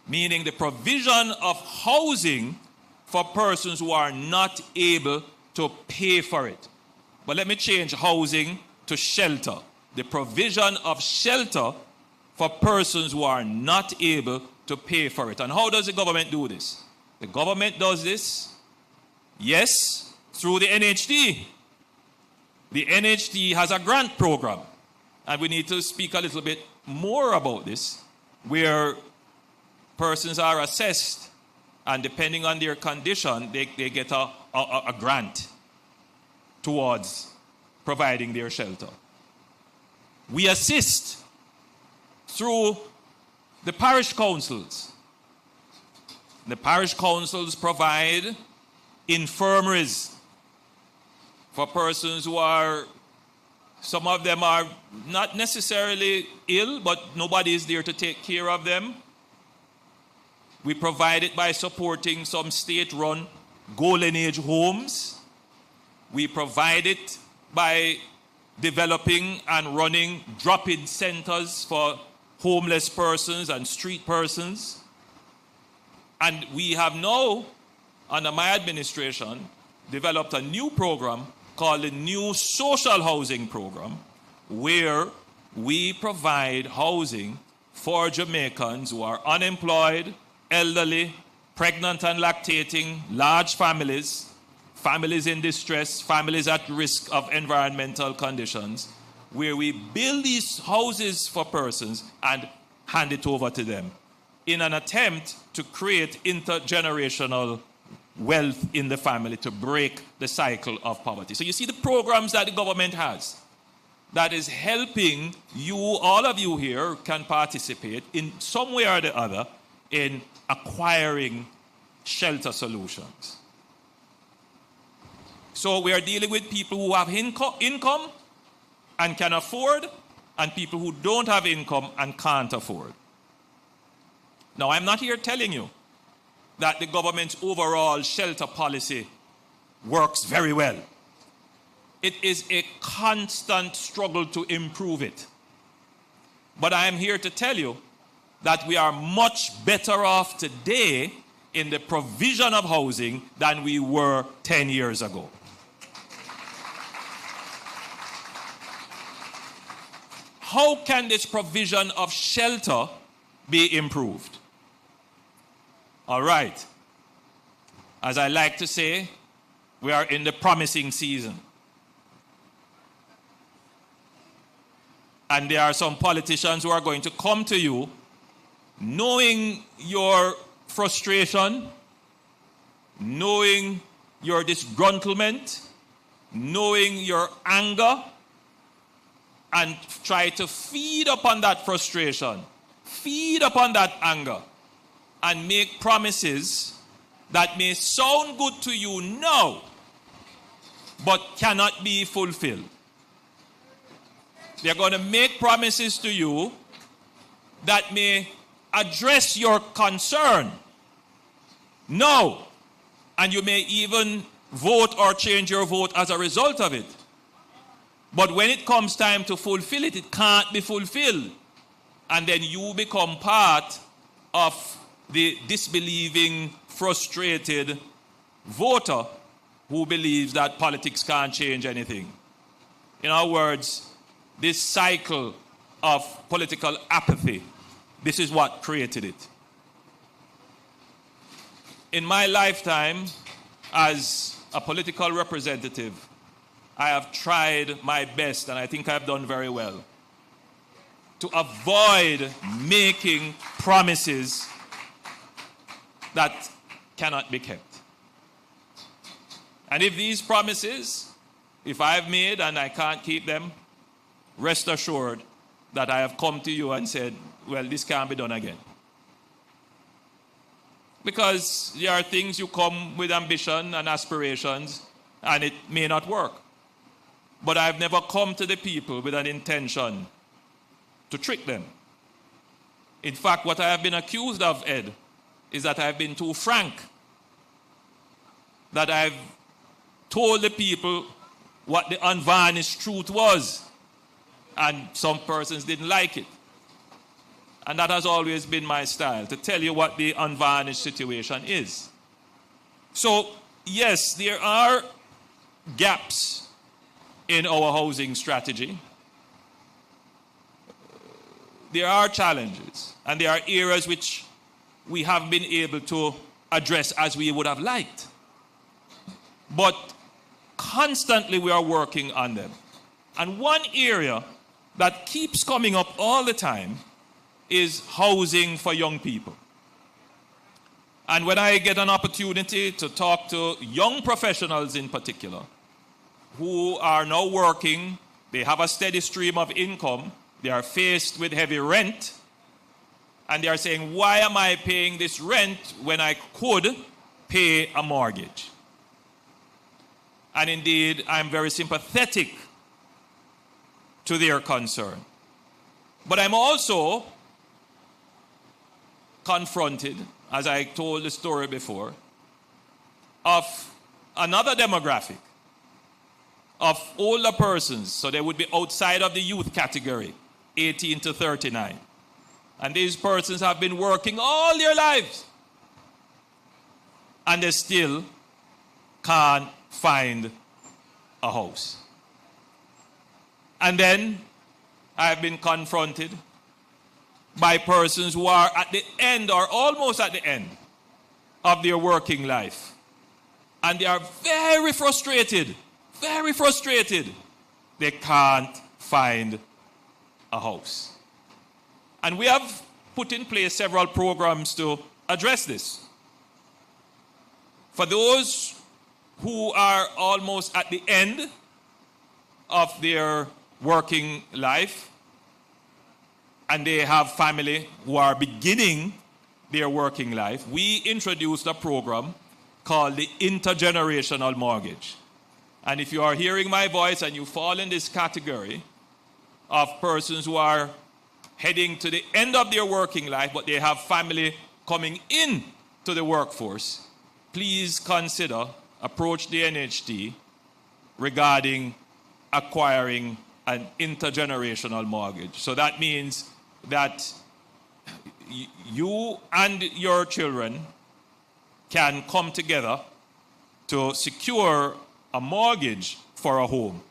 Meaning the provision of housing for persons who are not able to pay for it. But let me change housing to shelter. The provision of shelter for persons who are not able to pay for it. And how does the government do this? The government does this, yes, through the NHD. The NHD has a grant program. And we need to speak a little bit more about this, where persons are assessed, and depending on their condition, they get a grant towards providing their shelter. We assist through the parish councils. The parish councils provide infirmaries for persons who are, some of them are not necessarily ill, but nobody is there to take care of them. We provide it by supporting some state-run golden age homes. We provide it by developing and running drop-in centers for homeless persons and street persons. And we have now, under my administration, developed a new program called the New Social Housing Program, where we provide housing for Jamaicans who are unemployed, elderly, pregnant and lactating, large families, families in distress, families at risk of environmental conditions, where we build these houses for persons and hand it over to them in an attempt to create intergenerational wealth in the family to break the cycle of poverty. So you see the programs that the government has that is helping you, all of you here can participate in some way or the other in acquiring shelter solutions. So we are dealing with people who have income and can afford, and people who don't have income and can't afford. Now, I'm not here telling you that the government's overall shelter policy works very well. It is a constant struggle to improve it. But I am here to tell you that we are much better off today in the provision of housing than we were 10 years ago. How can this provision of shelter be improved? All right. As I like to say, we are in the promising season. And there are some politicians who are going to come to you knowing your frustration, knowing your disgruntlement, knowing your anger, and try to feed upon that frustration, feed upon that anger, and make promises that may sound good to you now, but cannot be fulfilled. They're going to make promises to you that may address your concern now, and you may even vote or change your vote as a result of it. But when it comes time to fulfill it, it can't be fulfilled. And then you become part of the disbelieving, frustrated voter who believes that politics can't change anything. In other words, this cycle of political apathy, this is what created it. In my lifetime as a political representative, I have tried my best, and I think I've done very well, to avoid making promises that cannot be kept. And if these promises, if I've made and I can't keep them, rest assured that I have come to you and said, well, this can't be done again. Because there are things you come with ambition and aspirations, and it may not work. But I've never come to the people with an intention to trick them. In fact, what I have been accused of, Ed, is that I've been too frank. That I've told the people what the unvarnished truth was, and some persons didn't like it. And that has always been my style, to tell you what the unvarnished situation is. So, yes, there are gaps in our housing strategy. There are challenges, and there are areas which we have been able to address as we would have liked. But constantly we are working on them. And one area that keeps coming up all the time is housing for young people. And when I get an opportunity to talk to young professionals in particular, who are now working, they have a steady stream of income, they are faced with heavy rent, and they are saying, why am I paying this rent when I could pay a mortgage? And indeed, I'm very sympathetic to their concern. But I'm also confronted, as I told the story before, of another demographic of older persons, so they would be outside of the youth category, 18 to 39. And these persons have been working all their lives, and they still can't find a house. And then I've been confronted by persons who are at the end or almost at the end of their working life. And they are very frustrated, very frustrated. They can't find a house. And we have put in place several programs to address this. For those who are almost at the end of their working life, and they have family who are beginning their working life, we introduced a program called the Intergenerational Mortgage. And if you are hearing my voice and you fall in this category of persons who are heading to the end of their working life, but they have family coming in to the workforce, please consider approach the NHT regarding acquiring an intergenerational mortgage. So that means that you and your children can come together to secure a mortgage for a home.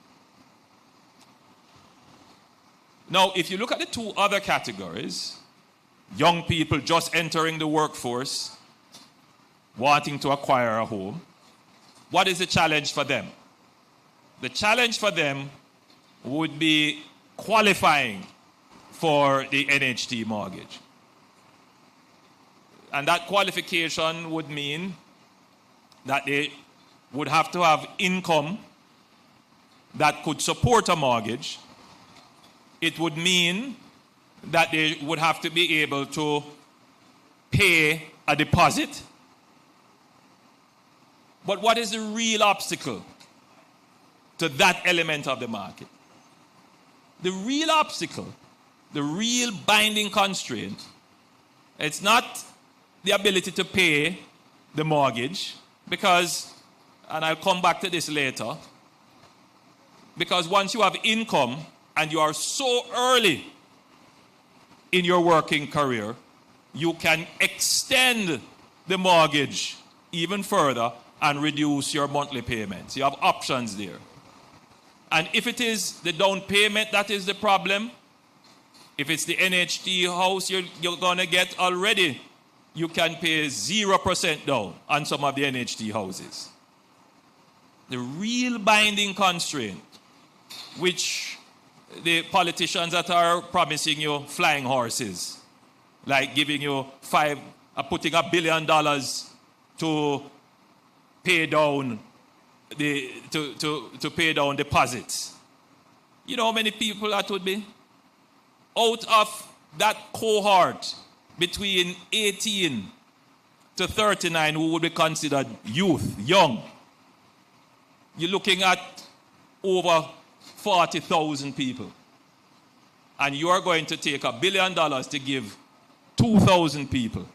Now, if you look at the two other categories, young people just entering the workforce, wanting to acquire a home, what is the challenge for them? The challenge for them would be qualifying for the NHT mortgage. And that qualification would mean that they would have to have income that could support a mortgage. It would mean that they would have to be able to pay a deposit. But what is the real obstacle to that element of the market? The real obstacle, the real binding constraint, it's not the ability to pay the mortgage, because, and I'll come back to this later, because once you have income and you are so early in your working career, you can extend the mortgage even further and reduce your monthly payments. You have options there. And if it is the down payment that is the problem, if it's the NHT house you're going to get already, you can pay 0% down on some of the NHT houses. The real binding constraint, which the politicians that are promising you flying horses, like giving you putting $1 billion to pay down to pay down deposits. You know how many people that would be? Out of that cohort between 18 to 39 who would be considered youth, young. You're looking at over 40,000 people. And you are going to take $1 billion to give 2,000 people.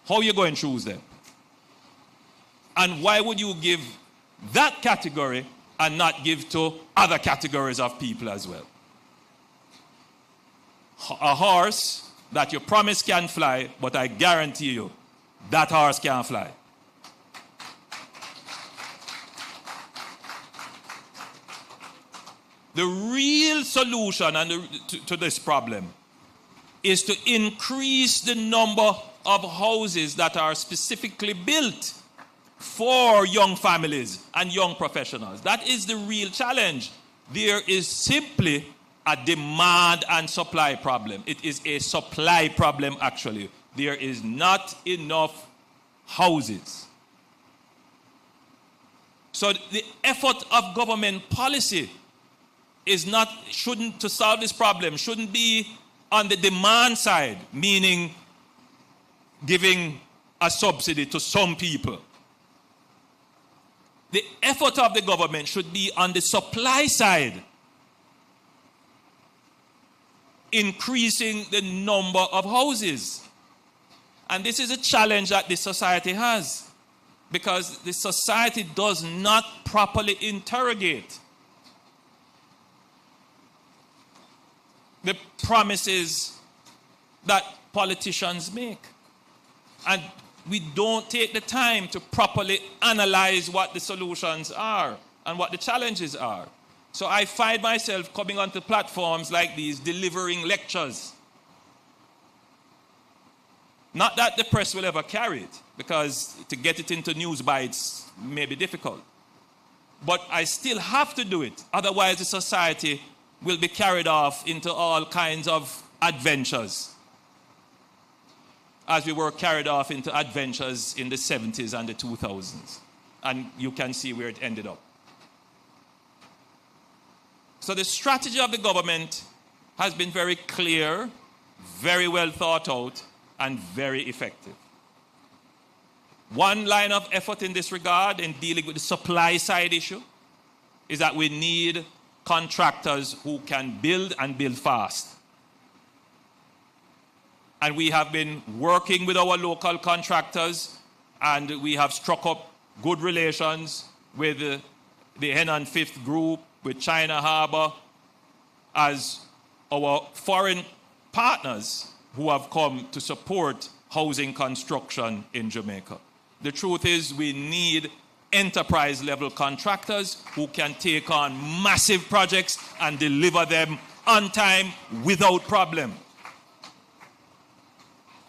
How are you going to choose them? And why would you give that category and not give to other categories of people as well? A horse that you promise can fly, but I guarantee you, that horse can't fly. The real solution to this problem is to increase the number of houses that are specifically built for young families and young professionals. That is the real challenge. There is simply a demand and supply problem. It is a supply problem, actually. There is not enough houses. So the effort of government policy to solve this problem shouldn't be on the demand side, meaning giving a subsidy to some people. The effort of the government should be on the supply side, increasing the number of houses. And this is a challenge that this society has, because the society does not properly interrogate the promises that politicians make. And we don't take the time to properly analyze what the solutions are and what the challenges are. So I find myself coming onto platforms like these, delivering lectures. Not that the press will ever carry it, because to get it into news bites may be difficult. But I still have to do it. Otherwise, the society will be carried off into all kinds of adventures, as we were carried off into adventures in the 70s and the 2000s. And you can see where it ended up. So the strategy of the government has been very clear, very well thought out, and very effective. One line of effort in this regard in dealing with the supply side issue is that we need contractors who can build and build fast. And we have been working with our local contractors, and we have struck up good relations with the Henan Fifth Group, with China Harbor, as our foreign partners who have come to support housing construction in Jamaica. The truth is, we need enterprise-level contractors who can take on massive projects and deliver them on time without problem.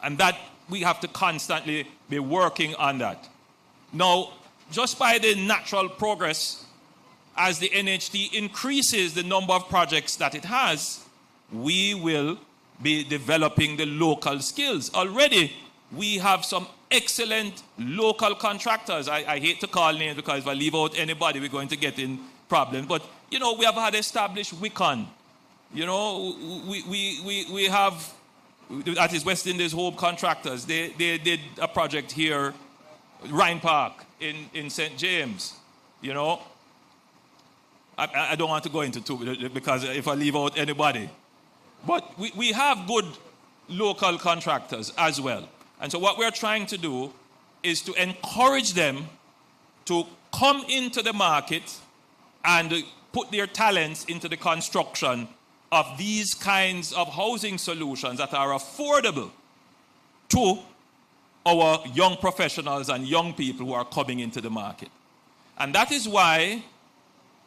And that we have to constantly be working on that. Now, just by the natural progress, as the NHT increases the number of projects that it has, we will be developing the local skills. Already, we have some excellent local contractors. I hate to call names, because if I leave out anybody, we're going to get in problems. But, you know, we have had established Wicon. You know, we have, that is West Indies Home Contractors. They did a project here, Rhine Park in St. James, you know. I don't want to go into two, because if I leave out anybody. But we have good local contractors as well. And so what we're trying to do is to encourage them to come into the market and put their talents into the construction of these kinds of housing solutions that are affordable to our young professionals and young people who are coming into the market. And that is why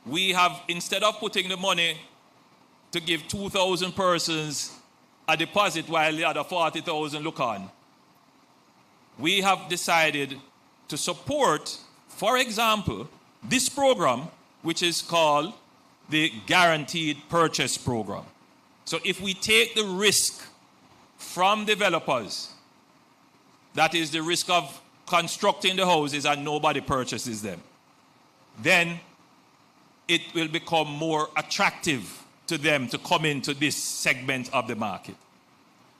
we have, instead of putting the money to give 2,000 persons a deposit while the other 40,000 look on, we have decided to support, for example, this program, which is called the Guaranteed Purchase Program. So if we take the risk from developers, that is the risk of constructing the houses and nobody purchases them, then it will become more attractive to them to come into this segment of the market.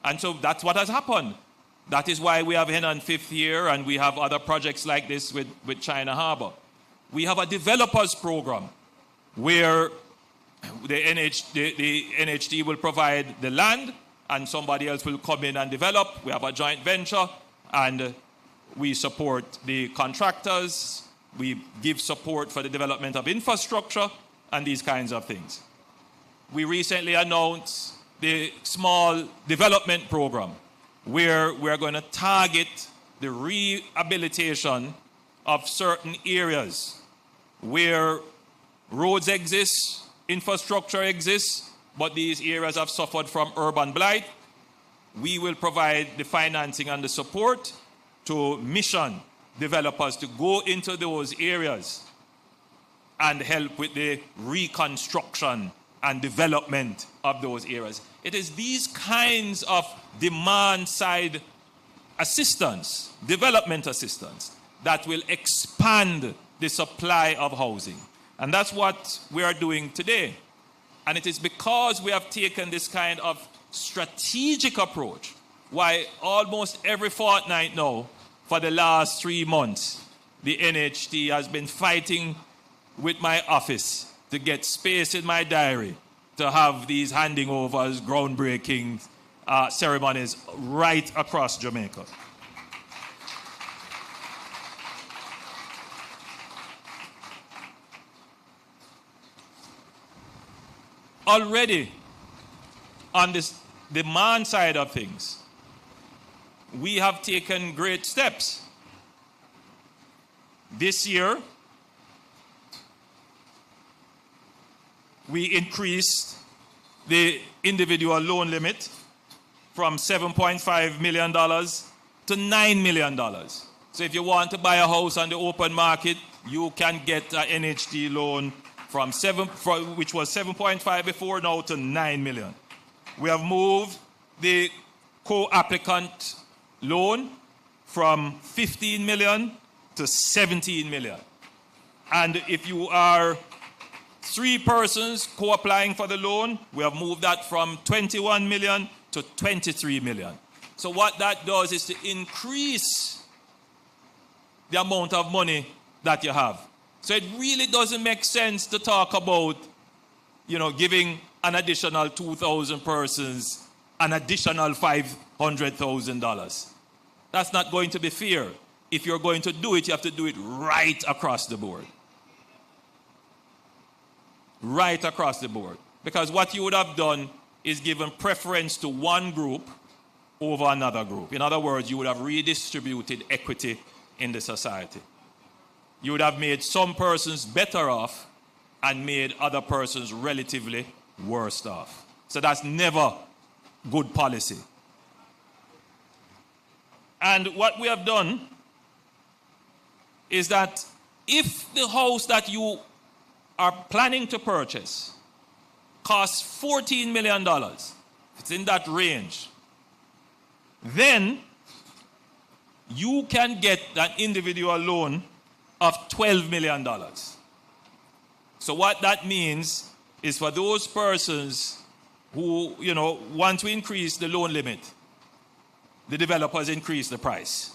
And so that's what has happened. That is why we have Henan Fifth Year, and we have other projects like this with China Harbor. We have a developers program where the NHD will provide the land and somebody else will come in and develop. We have a joint venture and we support the contractors. We give support for the development of infrastructure and these kinds of things. We recently announced the small development program where we're going to target the rehabilitation of certain areas where roads exist, infrastructure exists, but these areas have suffered from urban blight. We will provide the financing and the support to mission developers to go into those areas and help with the reconstruction and development of those areas. It is these kinds of demand-side assistance, development assistance, that will expand the supply of housing. And that's what we are doing today. And it is because we have taken this kind of strategic approach why almost every fortnight now, for the last 3 months, the NHT has been fighting with my office to get space in my diary to have these handing overs, groundbreaking ceremonies right across Jamaica. Already, on this demand side of things, we have taken great steps. This year, we increased the individual loan limit from $7.5 million to $9 million. So if you want to buy a house on the open market, you can get an NHD loan which was 7.5 before, now to 9 million. We have moved the co-applicant loan from 15 million to 17 million. And if you are 3 persons co-applying for the loan, we have moved that from 21 million to 23 million. So what that does is to increase the amount of money that you have. So it really doesn't make sense to talk about, giving an additional 2,000 persons an additional $500,000. That's not going to be fair. If you're going to do it, you have to do it right across the board. Right across the board. Because what you would have done is given preference to one group over another group. In other words, you would have redistributed equity in the society. You would have made some persons better off and made other persons relatively worse off. So that's never good policy. And what we have done is that if the house that you are planning to purchase costs $14 million, it's in that range, then you can get an individual loan of $12 million. So what that means is for those persons who, want to increase the loan limit, the developers increase the price.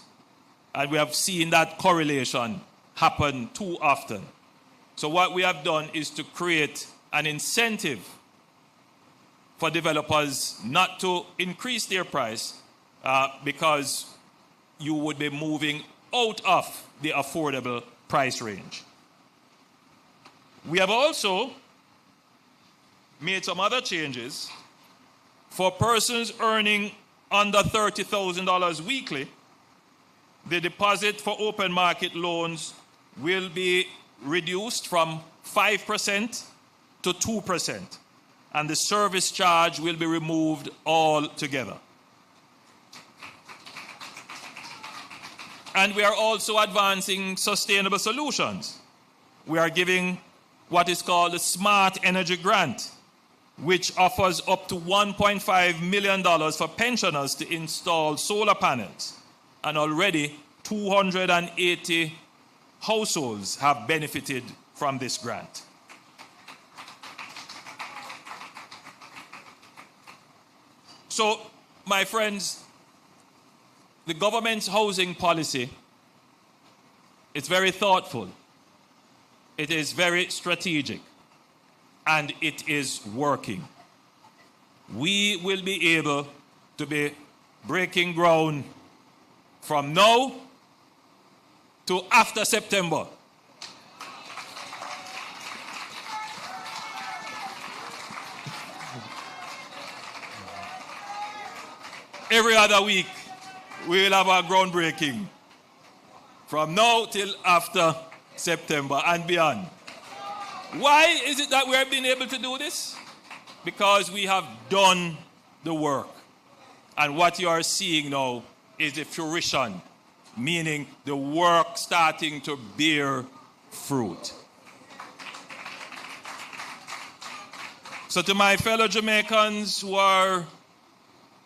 And we have seen that correlation happen too often. So what we have done is to create an incentive for developers not to increase their price because you would be moving out of the affordable price range. We have also made some other changes for persons earning under $30,000 weekly. The deposit for open market loans will be reduced from 5% to 2%, and the service charge will be removed altogether. And we are also advancing sustainable solutions. We are giving what is called the Smart Energy Grant, which offers up to $1.5 million for pensioners to install solar panels. And already 280 households have benefited from this grant. So, my friends, the government's housing policy, it's very thoughtful. It is very strategic. And it is working. We will be able to be breaking ground from now to after September. Every other week, we will have our groundbreaking from now till after September and beyond. Why is it that we have been able to do this? Because we have done the work. And what you are seeing now is the fruition, meaning the work starting to bear fruit. So to my fellow Jamaicans who are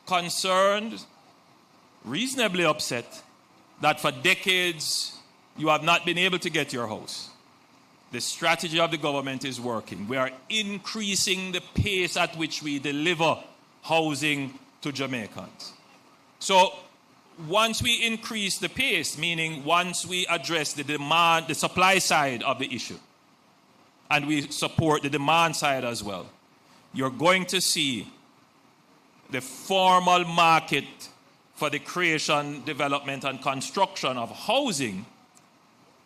concerned, reasonably upset, that for decades you have not been able to get your house, the strategy of the government is working. We are increasing the pace at which we deliver housing to Jamaicans. So once we increase the pace, meaning once we address the demand, the supply side of the issue, and we support the demand side as well, you're going to see the formal market for the creation, development, and construction of housing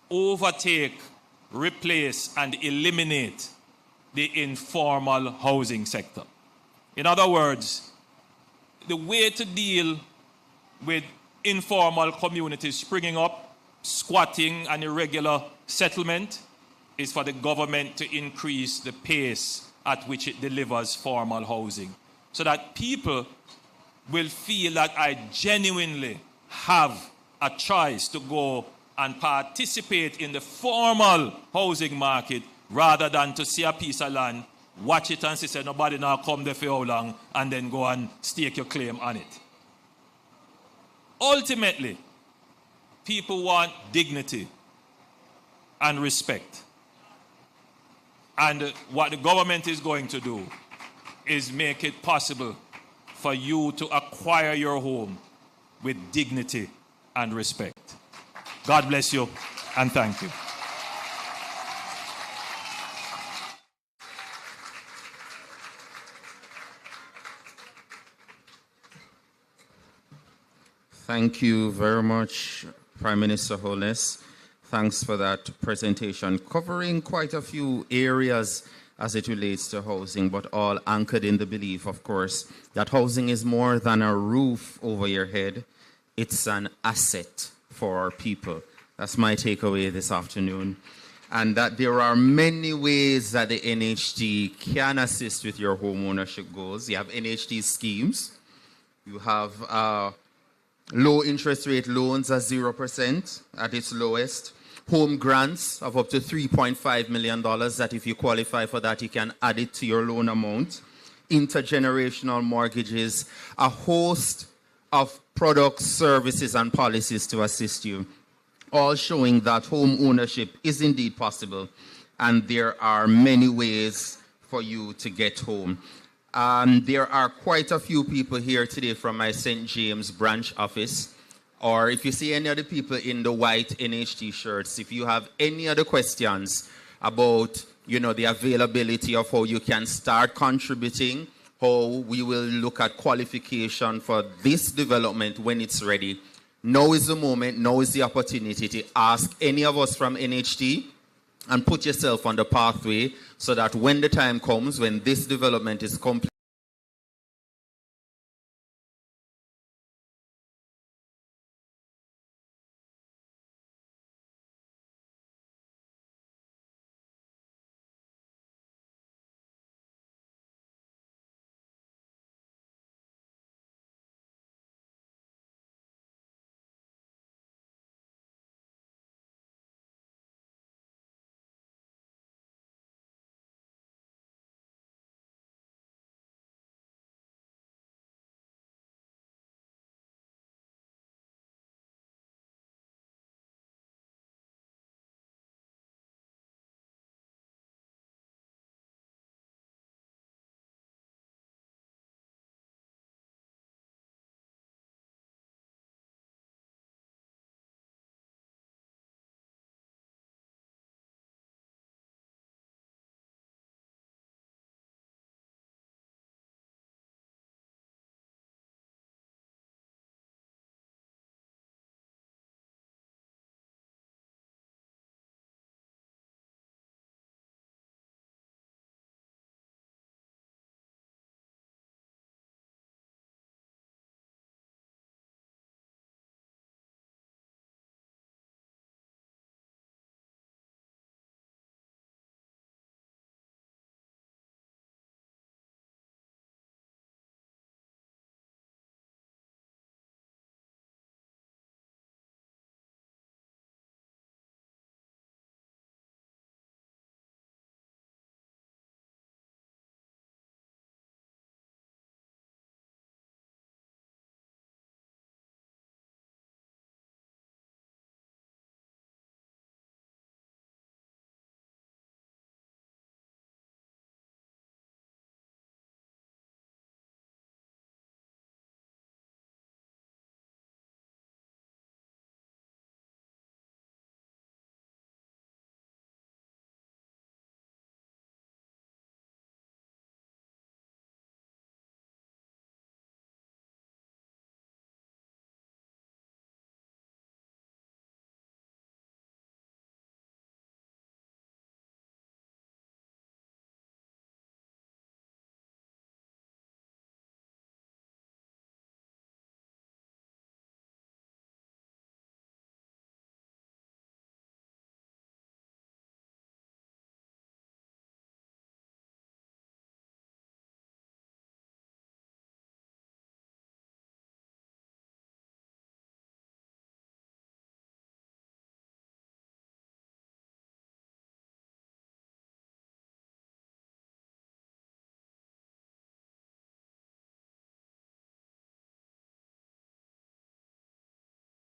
overtake, replace, and eliminate the informal housing sector. In other words, the way to deal with informal communities springing up, squatting, and irregular settlement is for the government to increase the pace at which it delivers formal housing, so that people will feel that I genuinely have a choice to go and participate in the formal housing market rather than to see a piece of land, watch it and say, nobody now come there for how long, and then go and stake your claim on it. Ultimately, people want dignity and respect. And what the government is going to do is make it possible for you to acquire your home with dignity and respect. God bless you, and thank you. Thank you very much, Prime Minister Holness. Thanks for that presentation, covering quite a few areas as it relates to housing, but all anchored in the belief, of course, that housing is more than a roof over your head. It's an asset for our people. That's my takeaway this afternoon. And that there are many ways that the NHT can assist with your home ownership goals. You have NHT schemes. You have low interest rate loans at 0% at its lowest. Home grants of up to $3.5 million that if you qualify for that, you can add it to your loan amount. Intergenerational mortgages, a host of products, services, and policies to assist you, all showing that home ownership is indeed possible, and there are many ways for you to get home. There are quite a few people here today from my St. James branch office, or if you see any other people in the white NHT shirts, if you have any other questions about, the availability of how you can start contributing, how we will look at qualification for this development when it's ready, now is the moment, now is the opportunity to ask any of us from NHT and put yourself on the pathway so that when the time comes, when this development is complete,